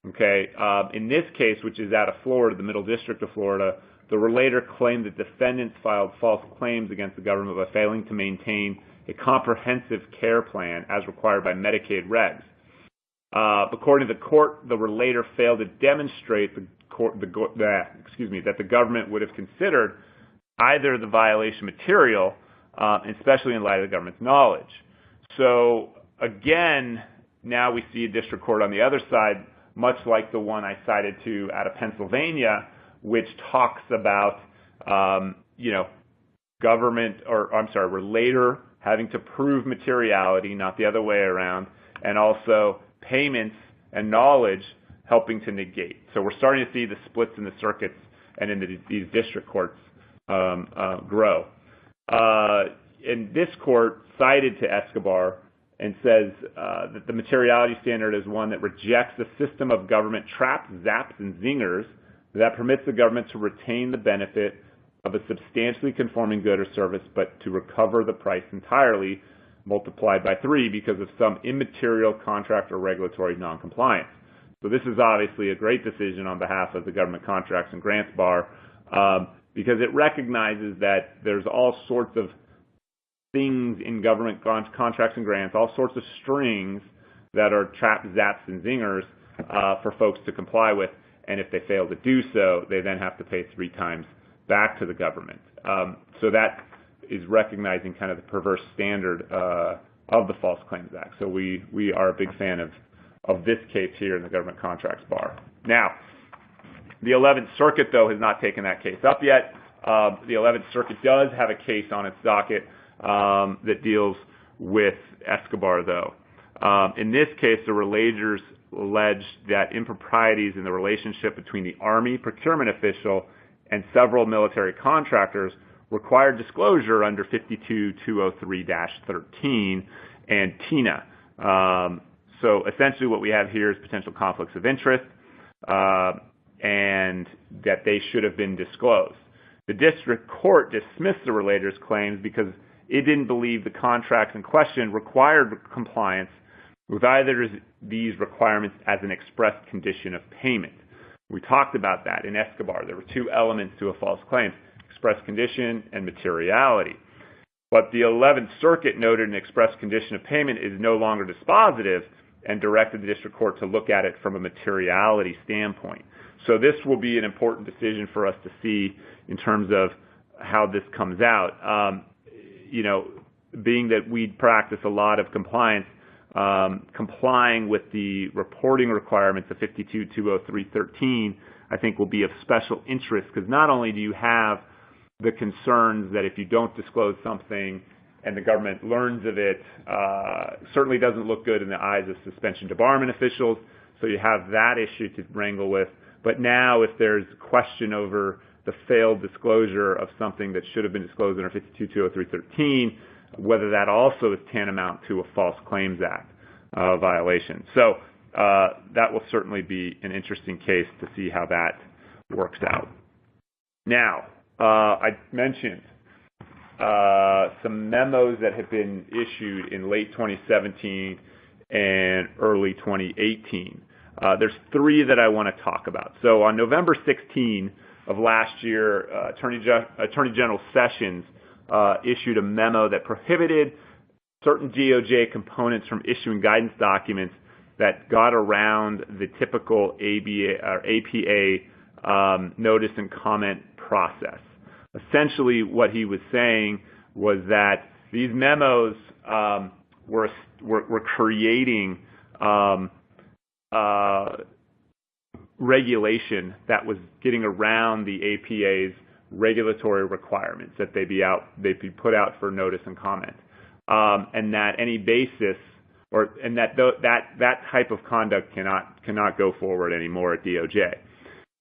A: Okay, in this case, which is out of Florida, the Middle District of Florida, the relator claimed that defendants filed false claims against the government by failing to maintain a comprehensive care plan as required by Medicaid regs. According to the court, the relator failed to demonstrate that the government would have considered either the violation material, especially in light of the government's knowledge. So again, now we see a district court on the other side, much like the one I cited to out of Pennsylvania, which talks about, relator having to prove materiality, not the other way around, and also payments and knowledge helping to negate. So we're starting to see the splits in the circuits and in these district courts grow. And this court cited to Escobar and says that the materiality standard is one that rejects a system of government traps, zaps, and zingers that permits the government to retain the benefit of a substantially conforming good or service, but to recover the price entirely, multiplied by 3 because of some immaterial contract or regulatory noncompliance. So this is obviously a great decision on behalf of the government contracts and grants bar, because it recognizes that there's all sorts of things in government contracts and grants, all sorts of strings that are traps, zaps, and zingers for folks to comply with, and if they fail to do so, they then have to pay 3 times back to the government. So that is recognizing kind of the perverse standard of the False Claims Act. So we are a big fan of this case here in the government contracts bar. Now, the 11th Circuit, though, has not taken that case up yet. The 11th Circuit does have a case on its docket that deals with Escobar, though. In this case, the relators alleged that improprieties in the relationship between the Army procurement official and several military contractors required disclosure under 52203-13 and TINA. So essentially what we have here is potential conflicts of interest, and that they should have been disclosed. The district court dismissed the relators' claims because it didn't believe the contracts in question required compliance with either of these requirements as an express condition of payment. We talked about that in Escobar. There were 2 elements to a false claim: express condition and materiality. But the 11th Circuit noted an express condition of payment is no longer dispositive and directed the district court to look at it from a materiality standpoint. So this will be an important decision for us to see in terms of how this comes out. Being that we practice a lot of compliance, complying with the reporting requirements of 52203-13, I think will be of special interest, because not only do you have the concerns that if you don't disclose something and the government learns of it, certainly doesn't look good in the eyes of suspension debarment officials, so you have that issue to wrangle with. But now if there's question over the failed disclosure of something that should have been disclosed under 52203-13, whether that also is tantamount to a False Claims Act violation. So that will certainly be an interesting case to see how that works out. Now, I mentioned some memos that have been issued in late 2017 and early 2018. There's 3 that I want to talk about. So on November 16 of last year, Attorney General Sessions issued a memo that prohibited certain DOJ components from issuing guidance documents that got around the typical APA notice and comment process. Essentially, what he was saying was that these memos were creating regulation that was getting around the APA's regulatory requirements that they'd be put out for notice and comment, and that any basis that type of conduct cannot go forward anymore at DOJ.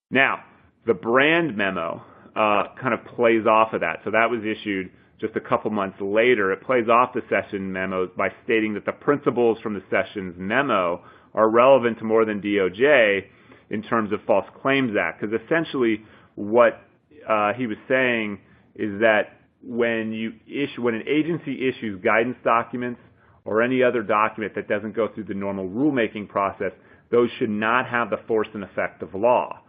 A: Now, the Brand memo kind of plays off of that. So that was issued just a couple months later. It plays off the Sessions memo by stating that the principles from the Sessions memo are relevant to more than DOJ in terms of False Claims Act, because essentially what he was saying is that when an agency issues guidance documents or any other document that doesn't go through the normal rulemaking process, those should not have the force and effect of law.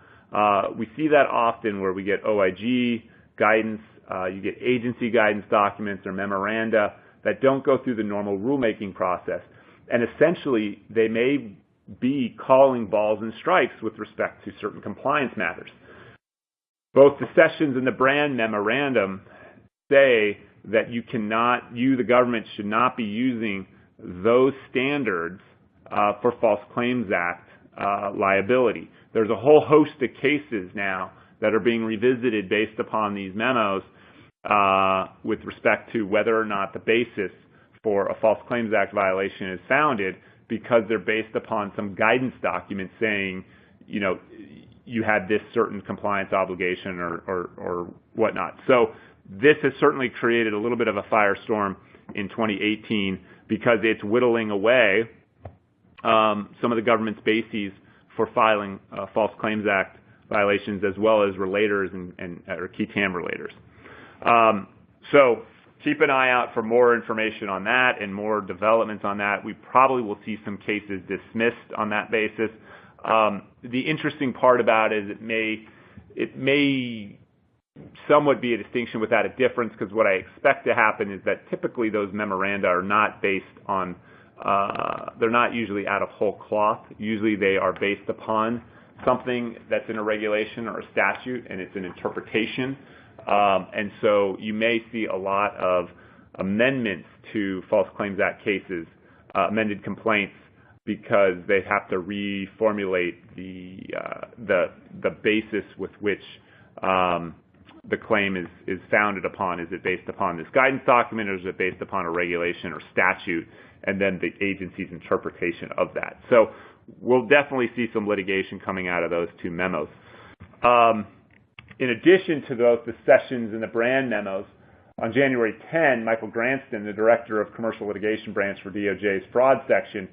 A: We see that often where we get OIG guidance, you get agency guidance documents or memoranda that don't go through the normal rulemaking process. And essentially, they may be calling balls and strikes with respect to certain compliance matters. Both the Sessions and the Brand memorandum say that the government should not be using those standards for False Claims Act liability. There's a whole host of cases now that are being revisited based upon these memos with respect to whether or not the basis for a False Claims Act violation is founded, because they're based upon some guidance document saying, you had this certain compliance obligation or whatnot. So this has certainly created a little bit of a firestorm in 2018 because it's whittling away some of the government's bases for filing False Claims Act violations, as well as relators or key TAM relators. So keep an eye out for more information on that and more developments on that. We probably will see some cases dismissed on that basis. The interesting part about it is it may somewhat be a distinction without a difference, because what I expect to happen is that typically those memoranda are not based on, they're not usually out of whole cloth. Usually they are based upon something that's in a regulation or a statute, and it's an interpretation. And so you may see a lot of amendments to False Claims Act cases, amended complaints, because they have to reformulate the basis with which the claim is founded upon. Is it based upon this guidance document, or is it based upon a regulation or statute, and then the agency's interpretation of that? So we'll definitely see some litigation coming out of those two memos. In addition to both the Sessions and the Brand memos, on January 10, Michael Granston, the Director of Commercial Litigation Branch for DOJ's Fraud Section,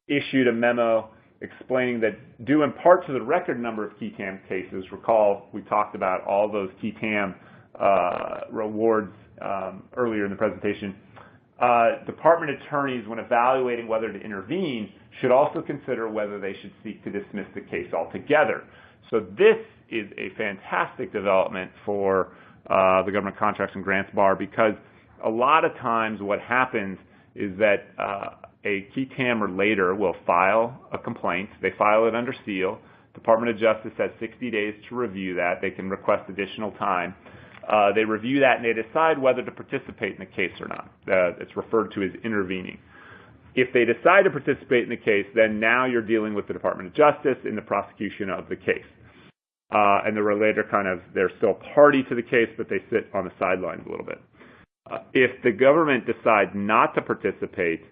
A: issued a memo explaining that due in part to the record number of key TAM cases, recall we talked about all those key TAM rewards earlier in the presentation, department attorneys, when evaluating whether to intervene, should also consider whether they should seek to dismiss the case altogether. So this is a fantastic development for the Government Contracts and Grants Bar, because a lot of times what happens is that a key TAM relator will file a complaint. They file it under seal. Department of Justice has 60 days to review that. They can request additional time. They review that and they decide whether to participate in the case or not. It's referred to as intervening. If they decide to participate in the case, then now you're dealing with the Department of Justice in the prosecution of the case. And the relator they're still party to the case, but they sit on the sidelines a little bit. If the government decides not to participate,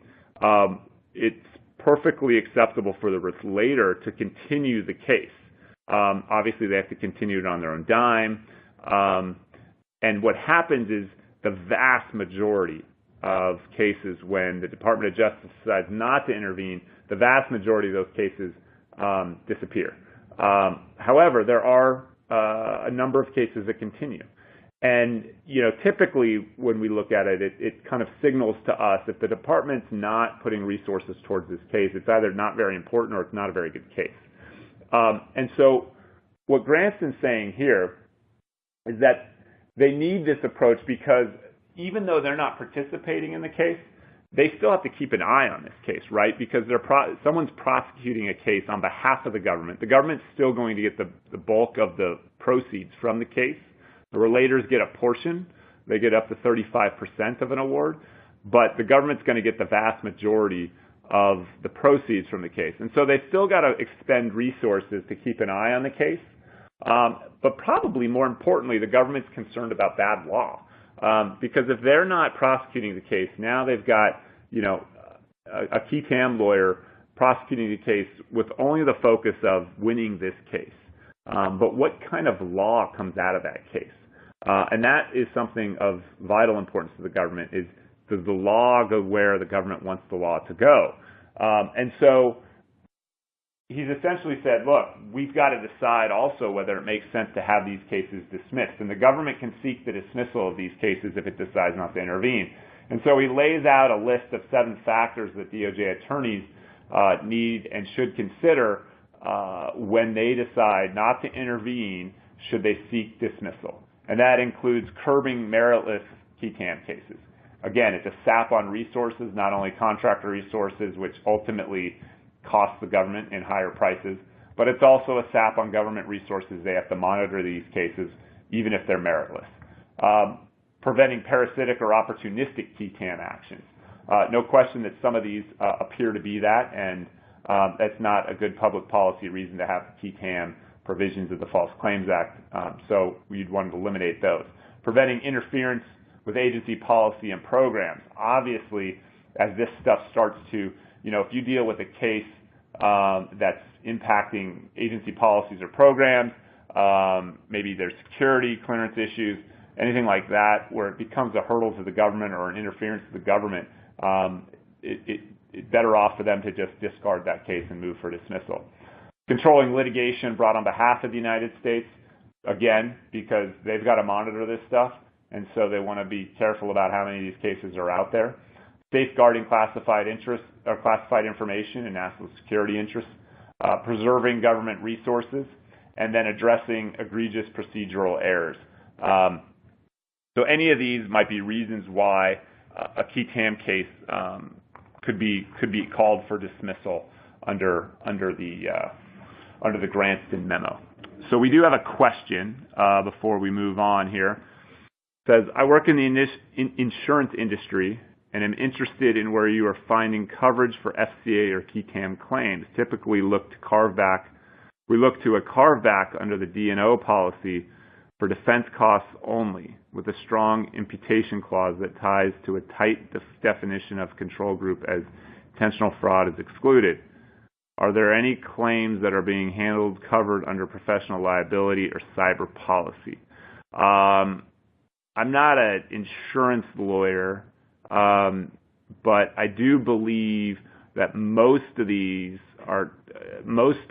A: it's perfectly acceptable for the relator to continue the case. Obviously, they have to continue it on their own dime. And what happens is the vast majority of cases, when the Department of Justice decides not to intervene, the vast majority of those cases disappear. However, there are a number of cases that continue. And, typically when we look at it, it kind of signals to us if the department's not putting resources towards this case, it's either not very important or it's not a very good case. And so what Granston's saying here is that they need this approach, because even though they're not participating in the case, they still have to keep an eye on this case, right? Because someone's prosecuting a case on behalf of the government. The government's still going to get the bulk of the proceeds from the case. The relators get a portion. They get up to 35% of an award, but the government's going to get the vast majority of the proceeds from the case. And so they've still got to expend resources to keep an eye on the case. But probably more importantly, the government's concerned about bad law. Because if they're not prosecuting the case, now they've got, a key TAM lawyer prosecuting the case with only the focus of winning this case. But what kind of law comes out of that case? And that is something of vital importance to the government, is does the law go where the government wants the law to go? And so he's essentially said, look, we've got to decide also whether it makes sense to have these cases dismissed. And the government can seek the dismissal of these cases if it decides not to intervene. And so he lays out a list of 7 factors that DOJ attorneys need and should consider when they decide not to intervene, should they seek dismissal. And that includes curbing meritless key TAM cases. Again, it's a sap on resources, not only contractor resources, which ultimately costs the government in higher prices, but it's also a sap on government resources. They have to monitor these cases, even if they're meritless. Preventing parasitic or opportunistic key TAM actions. No question that some of these appear to be that, and that's not a good public policy reason to have key TAM provisions of the False Claims Act, so we'd want to eliminate those. Preventing interference with agency policy and programs. Obviously, as this stuff starts to, if you deal with a case that's impacting agency policies or programs, maybe there's security clearance issues, anything like that, where it becomes a hurdle to the government or an interference to the government, it's better off for them to just discard that case and move for dismissal. Controlling litigation brought on behalf of the United States, again, because they've got to monitor this stuff, and so they want to be careful about how many of these cases are out there. Safeguarding classified interests or classified information and national security interests, preserving government resources, and then addressing egregious procedural errors. So any of these might be reasons why a key TAM case could be called for dismissal under the Granston memo. So we do have a question before we move on here. It says, I work in the insurance industry and am interested in where you are finding coverage for FCA or key TAM claims. Typically we look to a carve back under the D&O policy for defense costs only, with a strong imputation clause that ties to a tight definition of control group as intentional fraud is excluded. Are there any claims that are being handled covered under professional liability or cyber policy? I'm not an insurance lawyer, but I do believe that most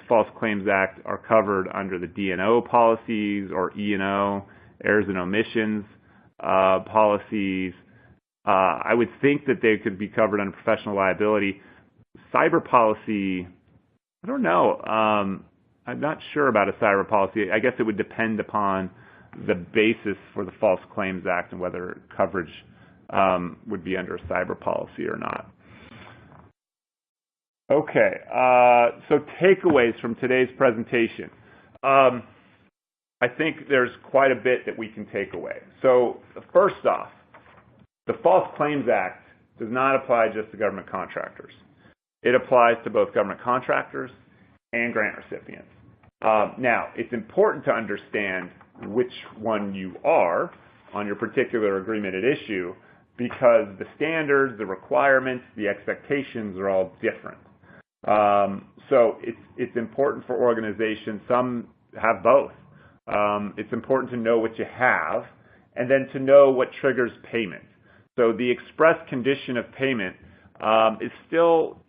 A: False Claims Act are covered under the D&O policies or E&O, errors and omissions policies. I would think that they could be covered under professional liability. Cyber policy, I don't know. I'm not sure about a cyber policy. I guess it would depend upon the basis for the False Claims Act and whether coverage would be under a cyber policy or not. Okay, so takeaways from today's presentation. I think there's quite a bit that we can take away. So first off, the False Claims Act does not apply just to government contractors. It applies to both government contractors and grant recipients. Now, it's important to understand which one you are on your particular agreement at issue because the standards, the requirements, the expectations are all different. So it's important for organizations, some have both. It's important to know what you have and then to know what triggers payment. So the express condition of payment is still,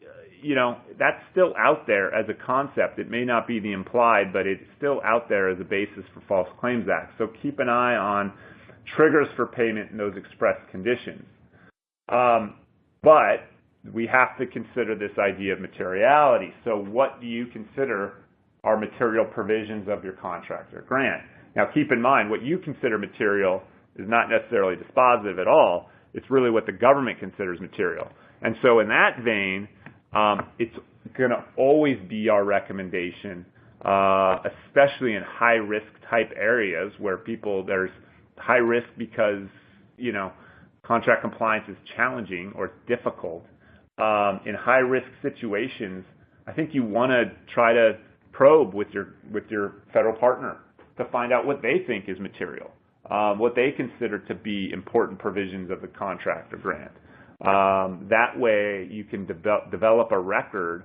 A: that's still out there as a concept. It may not be the implied, but it's still out there as a basis for False Claims Act. So keep an eye on triggers for payment in those express conditions. But we have to consider this idea of materiality. So what do you consider are material provisions of your contract or grant? Now keep in mind, what you consider material is not necessarily dispositive at all. It's really what the government considers material. And so in that vein, it's going to always be our recommendation, especially in high-risk type areas where there's high risk because, contract compliance is challenging or difficult. In high-risk situations, I think you want to try to probe with your federal partner to find out what they think is material, what they consider to be important provisions of the contract or grant. That way, you can develop a record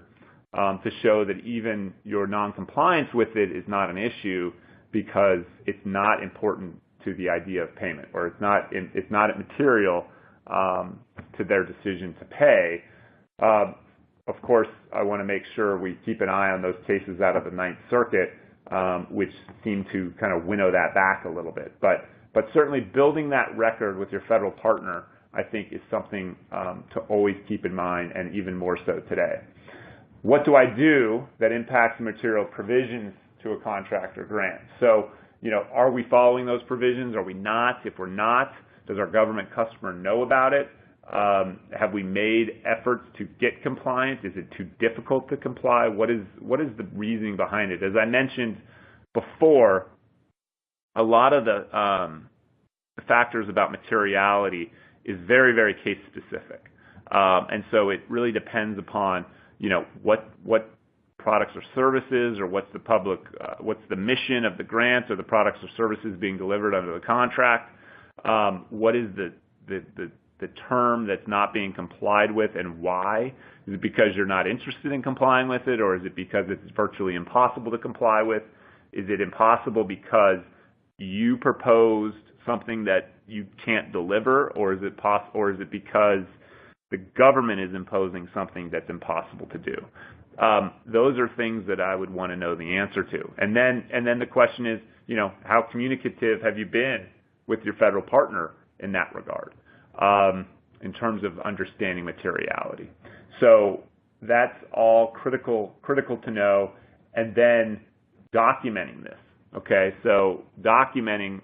A: to show that even your noncompliance with it is not an issue because it's not important to the idea of payment, or it's not material to their decision to pay. Of course, I want to make sure we keep an eye on those cases out of the Ninth Circuit, which seem to kind of winnow that back a little bit. But certainly building that record with your federal partner, I think, is something to always keep in mind, and even more so today. What do I do that impacts the material provisions to a contract or grant? So, are we following those provisions? Are we not? If we're not, does our government customer know about it? Have we made efforts to get compliant? Is it too difficult to comply? What is the reasoning behind it? As I mentioned before, a lot of the factors about materiality is very, very case specific. And so it really depends upon, what products or services, or what's the mission of the grant or the products or services being delivered under the contract. What is the term that's not being complied with and why? Is it because you're not interested in complying with it, or is it because it's virtually impossible to comply with? Is it impossible because you proposed something that you can't deliver, or is it because the government is imposing something that's impossible to do? Those are things that I would want to know the answer to. And then the question is, how communicative have you been with your federal partner in that regard, in terms of understanding materiality? So that's all critical to know. And then documenting this. Okay, so documenting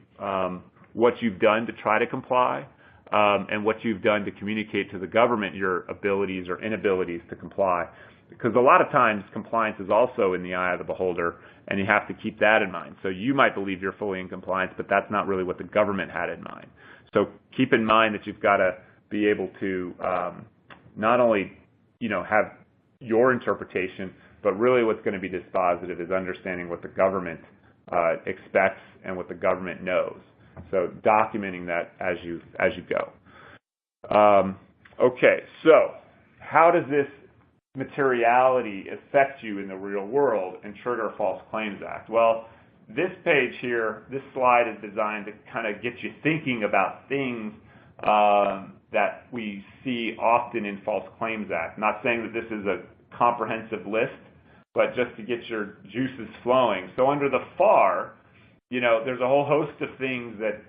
A: what you've done to try to comply, and what you've done to communicate to the government your abilities or inabilities to comply. Because a lot of times compliance is also in the eye of the beholder, and you have to keep that in mind. So you might believe you're fully in compliance, but that's not really what the government had in mind. So keep in mind that you've got to be able to not only have your interpretation, but really what's going to be dispositive is understanding what the government expects and what the government knows. So documenting that as you go. Okay, so how does this materiality affect you in the real world and trigger a False Claims Act? Well, this page here, this slide is designed to kind of get you thinking about things that we see often in False Claims Act. Not saying that this is a comprehensive list, but just to get your juices flowing. So under the FAR, there's a whole host of things that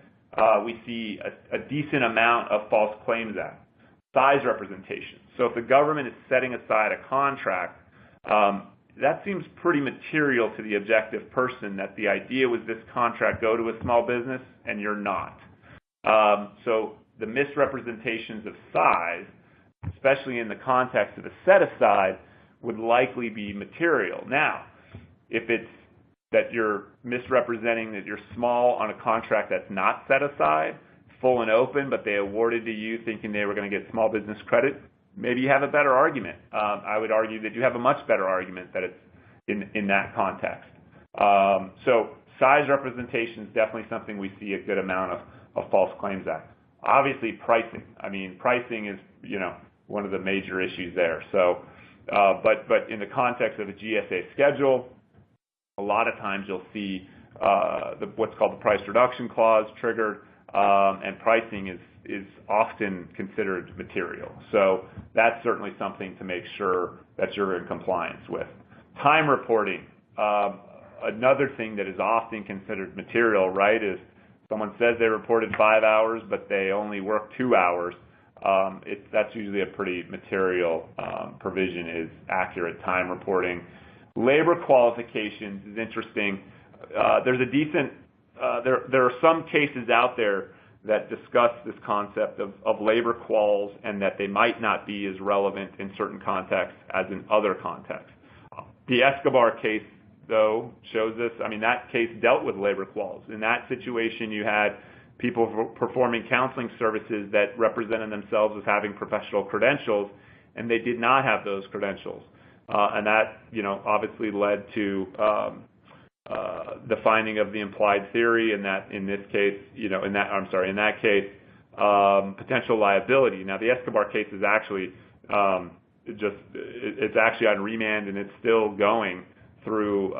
A: we see a decent amount of False Claims Act. Size representation. So if the government is setting aside a contract, that seems pretty material to the objective person, that the idea was this contract go to a small business and you're not. So the misrepresentations of size, especially in the context of a set-aside, would likely be material. Now, if it's that you're misrepresenting that you're small on a contract that's not set aside, full and open, but they awarded to you thinking they were going to get small business credit, maybe you have a better argument. I would argue that you have a much better argument that it's in that context. So size representation is definitely something we see a good amount of False Claims Act. Obviously, pricing. I mean, pricing is one of the major issues there. So, but in the context of a GSA schedule, a lot of times you'll see what's called the price reduction clause triggered, and pricing is often considered material. So that's certainly something to make sure that you're in compliance with. Time reporting, another thing that is often considered material, right, is someone says they reported 5 hours, but they only work 2 hours. That's usually a pretty material provision, is accurate time reporting. Labor qualifications is interesting. There's a decent, there are some cases out there that discuss this concept of labor quals and that they might not be as relevant in certain contexts as in other contexts. The Escobar case, though, shows this. I mean, that case dealt with labor quals. In that situation, you had people performing counseling services that represented themselves as having professional credentials, and they did not have those credentials. And that, obviously led to the finding of the implied theory, and that in this case, in that case, potential liability. Now, the Escobar case is actually it's actually on remand, and it's still going through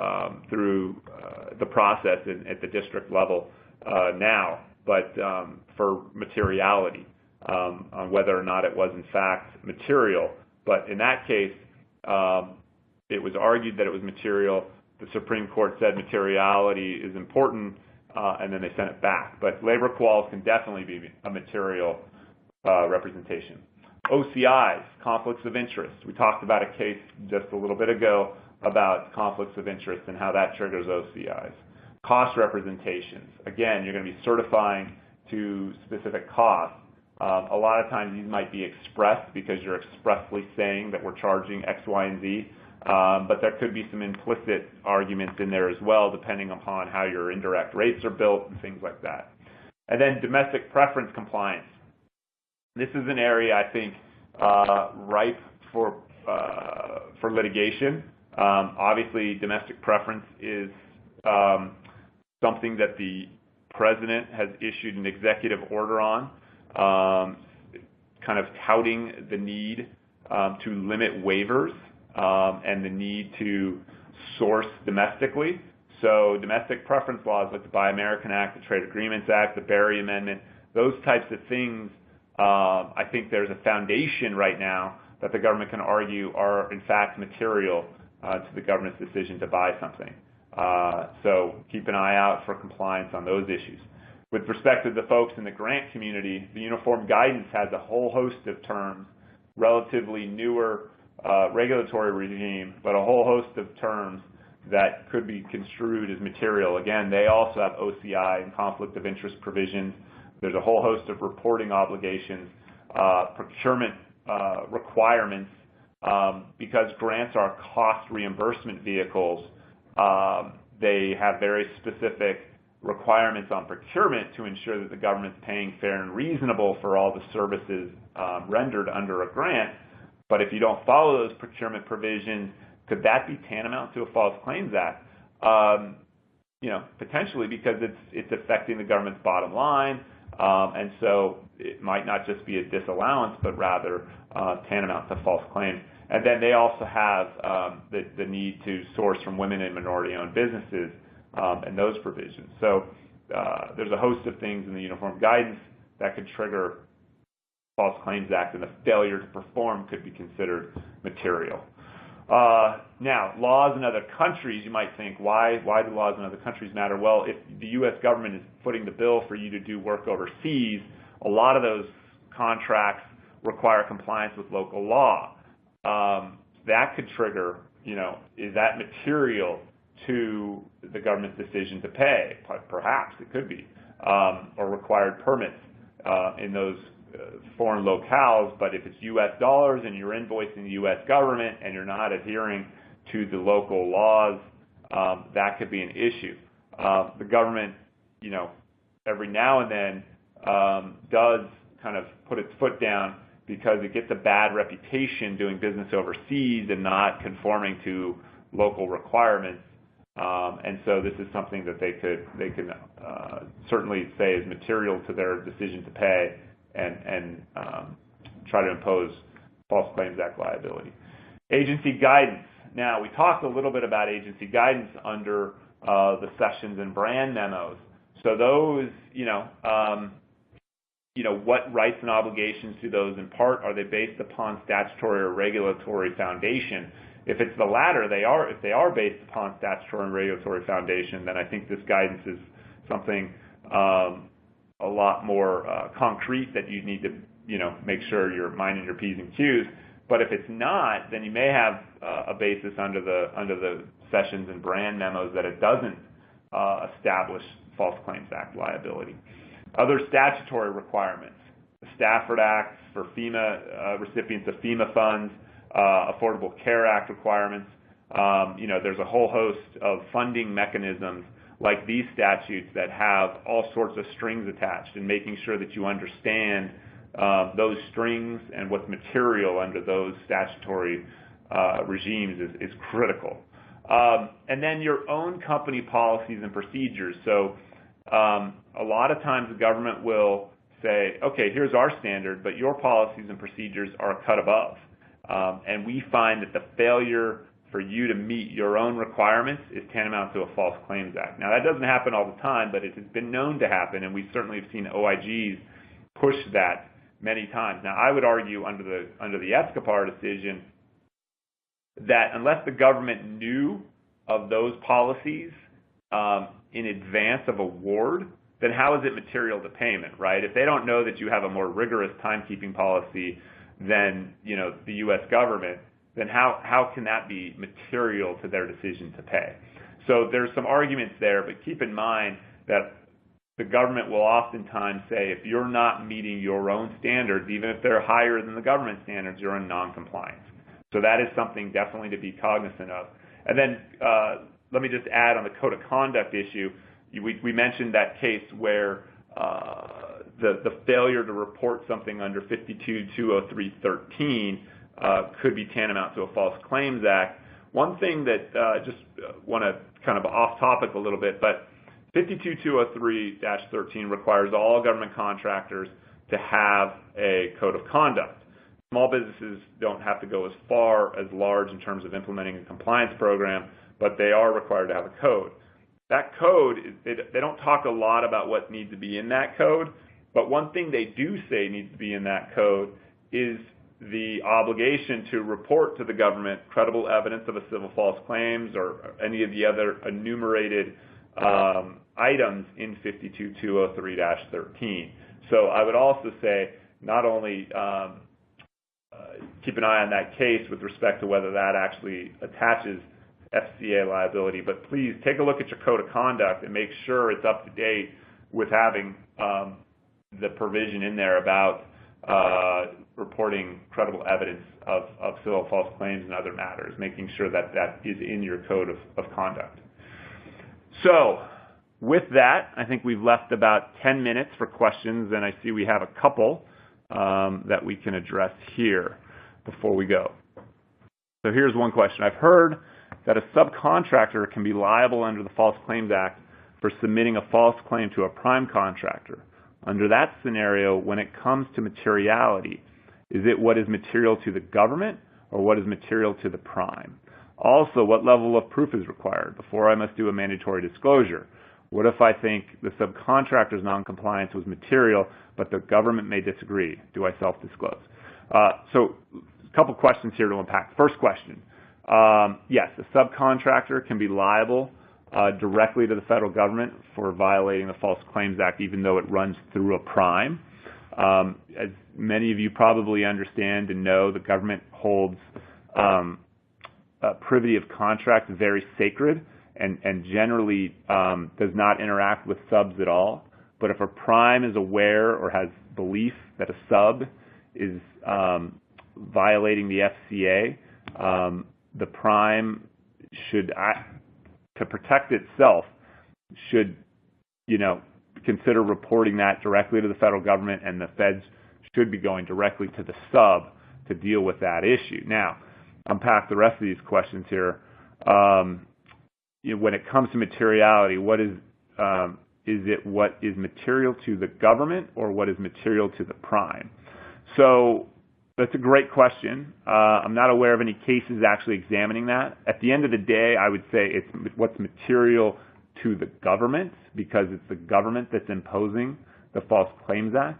A: the process at the district level now, but for materiality, on whether or not it was in fact material. But in that case, it was argued that it was material. The Supreme Court said materiality is important, and then they sent it back. But labor quals can definitely be a material representation. OCIs, conflicts of interest. We talked about a case just a little bit ago about conflicts of interest and how that triggers OCIs. Cost representations. Again, you're going to be certifying to specific costs. A lot of times these might be expressed because you're expressly saying that we're charging X, Y, and Z. But there could be some implicit arguments in there as well, depending upon how your indirect rates are built and things like that. And then domestic preference compliance. This is an area, I think, ripe for litigation. Obviously, domestic preference is something that the president has issued an executive order on, kind of touting the need to limit waivers and the need to source domestically. So domestic preference laws like the Buy American Act, the Trade Agreements Act, the Berry Amendment, those types of things, I think there's a foundation right now that the government can argue are in fact material to the government's decision to buy something. So keep an eye out for compliance on those issues. With respect to the folks in the grant community, the Uniform Guidance has a whole host of terms, relatively newer regulatory regime, but a whole host of terms that could be construed as material. Again, they also have OCI and conflict of interest provisions. There's a whole host of reporting obligations, procurement requirements, because grants are cost reimbursement vehicles. They have very specific requirements on procurement to ensure that the government's paying fair and reasonable for all the services rendered under a grant. But if you don't follow those procurement provisions, could that be tantamount to a False Claims Act? Potentially, because it's affecting the government's bottom line, and so it might not just be a disallowance, but rather tantamount to false claims. And then they also have the need to source from women and minority-owned businesses and those provisions. So there's a host of things in the Uniform Guidance that could trigger False Claims Act, and the failure to perform could be considered material. Now, laws in other countries, you might think, why do laws in other countries matter? Well, if the U.S. government is footing the bill for you to do work overseas, a lot of those contracts require compliance with local law. That could trigger, is that material to the government's decision to pay? Perhaps it could be, or required permits in those foreign locales. But if it's U.S. dollars and you're invoicing the U.S. government and you're not adhering to the local laws, that could be an issue. The government, every now and then does kind of put its foot down because it gets a bad reputation doing business overseas and not conforming to local requirements. And so this is something that they can certainly say is material to their decision to pay and try to impose False Claims Act liability. Agency guidance. Now, we talked a little bit about agency guidance under the Sessions and Brand memos. So those, what rights and obligations do those impart? Are they based upon statutory or regulatory foundation? If it's the latter, if they are based upon statutory and regulatory foundation, then I think this guidance is something a lot more concrete that you need to, make sure you're minding your P's and Q's. But if it's not, then you may have a basis under the Sessions and Brand memos that it doesn't establish False Claims Act liability. Other statutory requirements: the Stafford Act for FEMA recipients of FEMA funds, Affordable Care Act requirements. There's a whole host of funding mechanisms like these statutes that have all sorts of strings attached, and making sure that you understand those strings and what's material under those statutory regimes is critical. And then your own company policies and procedures. So a lot of times the government will say, okay, here's our standard, but your policies and procedures are a cut above. And we find that the failure for you to meet your own requirements is tantamount to a False Claims Act. Now, that doesn't happen all the time, but it has been known to happen, and we certainly have seen OIGs push that many times. Now, I would argue under the Escobar decision that unless the government knew of those policies in advance of award, then how is it material to payment, right? If they don't know that you have a more rigorous timekeeping policy than the U.S. government, then how can that be material to their decision to pay? So there's some arguments there, but keep in mind that the government will oftentimes say, if you're not meeting your own standards, even if they're higher than the government standards, you're in non-compliance. So that is something definitely to be cognizant of. And then let me just add on the code of conduct issue, we mentioned that case where the failure to report something under 52-203-13 could be tantamount to a False Claims Act. One thing that just want to kind of off topic a little bit, but 52-203-13 requires all government contractors to have a code of conduct. Small businesses don't have to go as far as large in terms of implementing a compliance program, but they are required to have a code. That code, they don't talk a lot about what needs to be in that code, but one thing they do say needs to be in that code is the obligation to report to the government credible evidence of a civil false claims or any of the other enumerated items in 52-203-13. So I would also say not only keep an eye on that case with respect to whether that actually attaches FCA liability. But please take a look at your code of conduct and make sure it's up to date with having the provision in there about reporting credible evidence of civil false claims and other matters, making sure that that is in your code of conduct. So with that, I think we've left about 10 minutes for questions, and I see we have a couple that we can address here before we go. So here's one question. I've heard that a subcontractor can be liable under the False Claims Act for submitting a false claim to a prime contractor. Under that scenario, when it comes to materiality, is it what is material to the government or what is material to the prime? Also, what level of proof is required before I must do a mandatory disclosure? What if I think the subcontractor's noncompliance was material, but the government may disagree? Do I self-disclose? So a couple questions here to unpack. First question, yes, a subcontractor can be liable directly to the federal government for violating the False Claims Act, even though it runs through a prime. As many of you probably understand and know, the government holds privity of contract very sacred and generally does not interact with subs at all. But if a prime is aware or has belief that a sub is violating the FCA, the prime should, to protect itself, should, consider reporting that directly to the federal government, and the feds should be going directly to the sub to deal with that issue. Now, unpack the rest of these questions here. When it comes to materiality, what is it what is material to the government or what is material to the prime? So that's a great question. I'm not aware of any cases actually examining that. At the end of the day, I would say it's what's material to the government, because it's the government that's imposing the False Claims Act.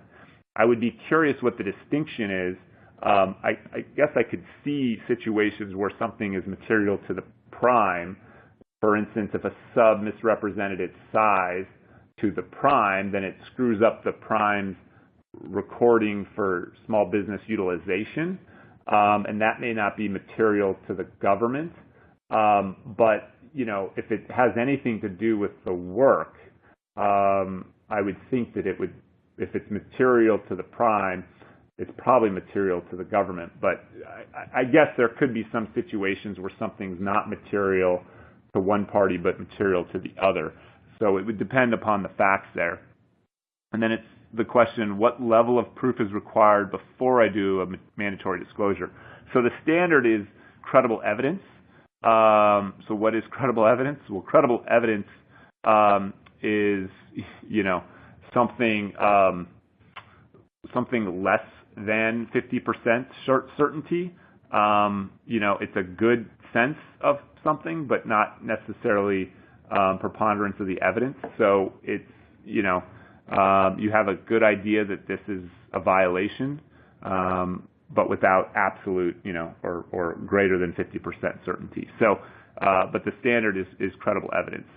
A: I would be curious what the distinction is. I guess I could see situations where something is material to the prime. For instance, if a sub misrepresented its size to the prime, then it screws up the prime's recording for small business utilization, and that may not be material to the government. But if it has anything to do with the work, I would think that it would, if it's material to the prime, it's probably material to the government. But I guess there could be some situations where something's not material to one party but material to the other. So it would depend upon the facts there. And then it's the question, what level of proof is required before I do a mandatory disclosure? So the standard is credible evidence. So what is credible evidence? Well, credible evidence is, something less than 50% certainty. It's a good sense of something, but not necessarily preponderance of the evidence. So it's, you have a good idea that this is a violation, but without absolute, or greater than 50% certainty. So, but the standard is credible evidence.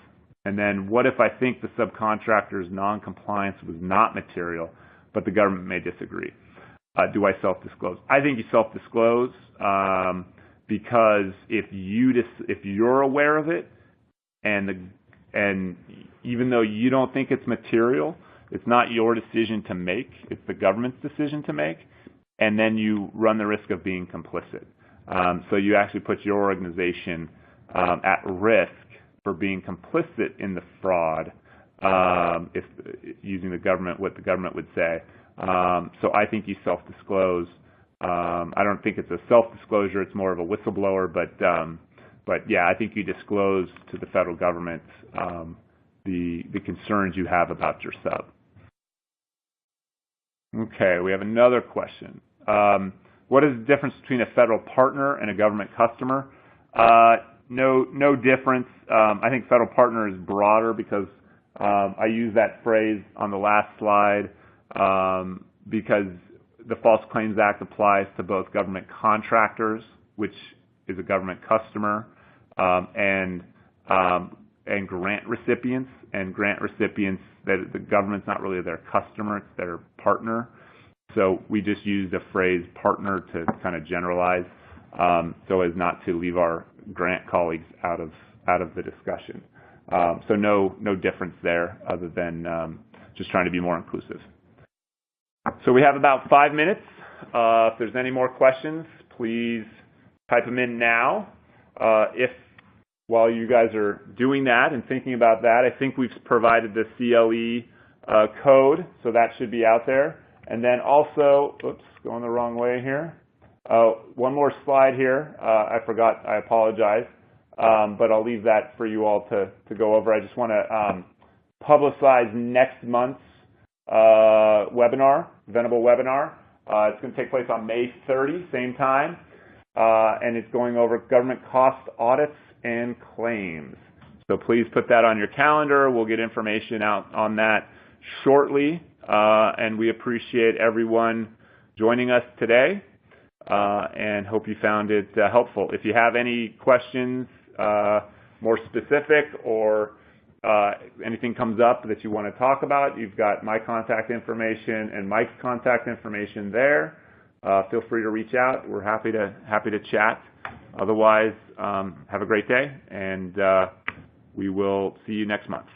A: And then what if I think the subcontractor's non-compliance was not material, but the government may disagree? Do I self-disclose? I think you self-disclose because if you're aware of it, and even though you don't think it's material, it's not your decision to make, it's the government's decision to make, and then you run the risk of being complicit. So you actually put your organization at risk for being complicit in the fraud, if using the government, what the government would say. So I think you self-disclose. I don't think it's a self-disclosure; it's more of a whistleblower. But yeah, I think you disclose to the federal government the concerns you have about your sub. Okay, we have another question. What is the difference between a federal partner and a government customer? No difference. I think federal partner is broader because I use that phrase on the last slide because the False Claims Act applies to both government contractors, which is a government customer, and grant recipients. And grant recipients, that the government's not really their customer, it's their partner. So we just used the phrase partner to kind of generalize, so as not to leave our grant colleagues out of the discussion. So no difference there other than just trying to be more inclusive. So we have about 5 minutes. If there's any more questions, please type them in now. While you guys are doing that and thinking about that, I think we've provided the CLE code, so that should be out there. And then also, oops, going the wrong way here. One more slide here. I forgot, I apologize, but I'll leave that for you all to go over. I just want to publicize next month's webinar, Venable webinar. It's going to take place on May 30, same time, and it's going over government cost audits and claims. So please put that on your calendar. We'll get information out on that shortly, and we appreciate everyone joining us today, and hope you found it helpful. If you have any questions, more specific, or anything comes up that you want to talk about, you've got my contact information and Mike's contact information there. Feel free to reach out. We're happy to chat. Otherwise, have a great day, and we will see you next month.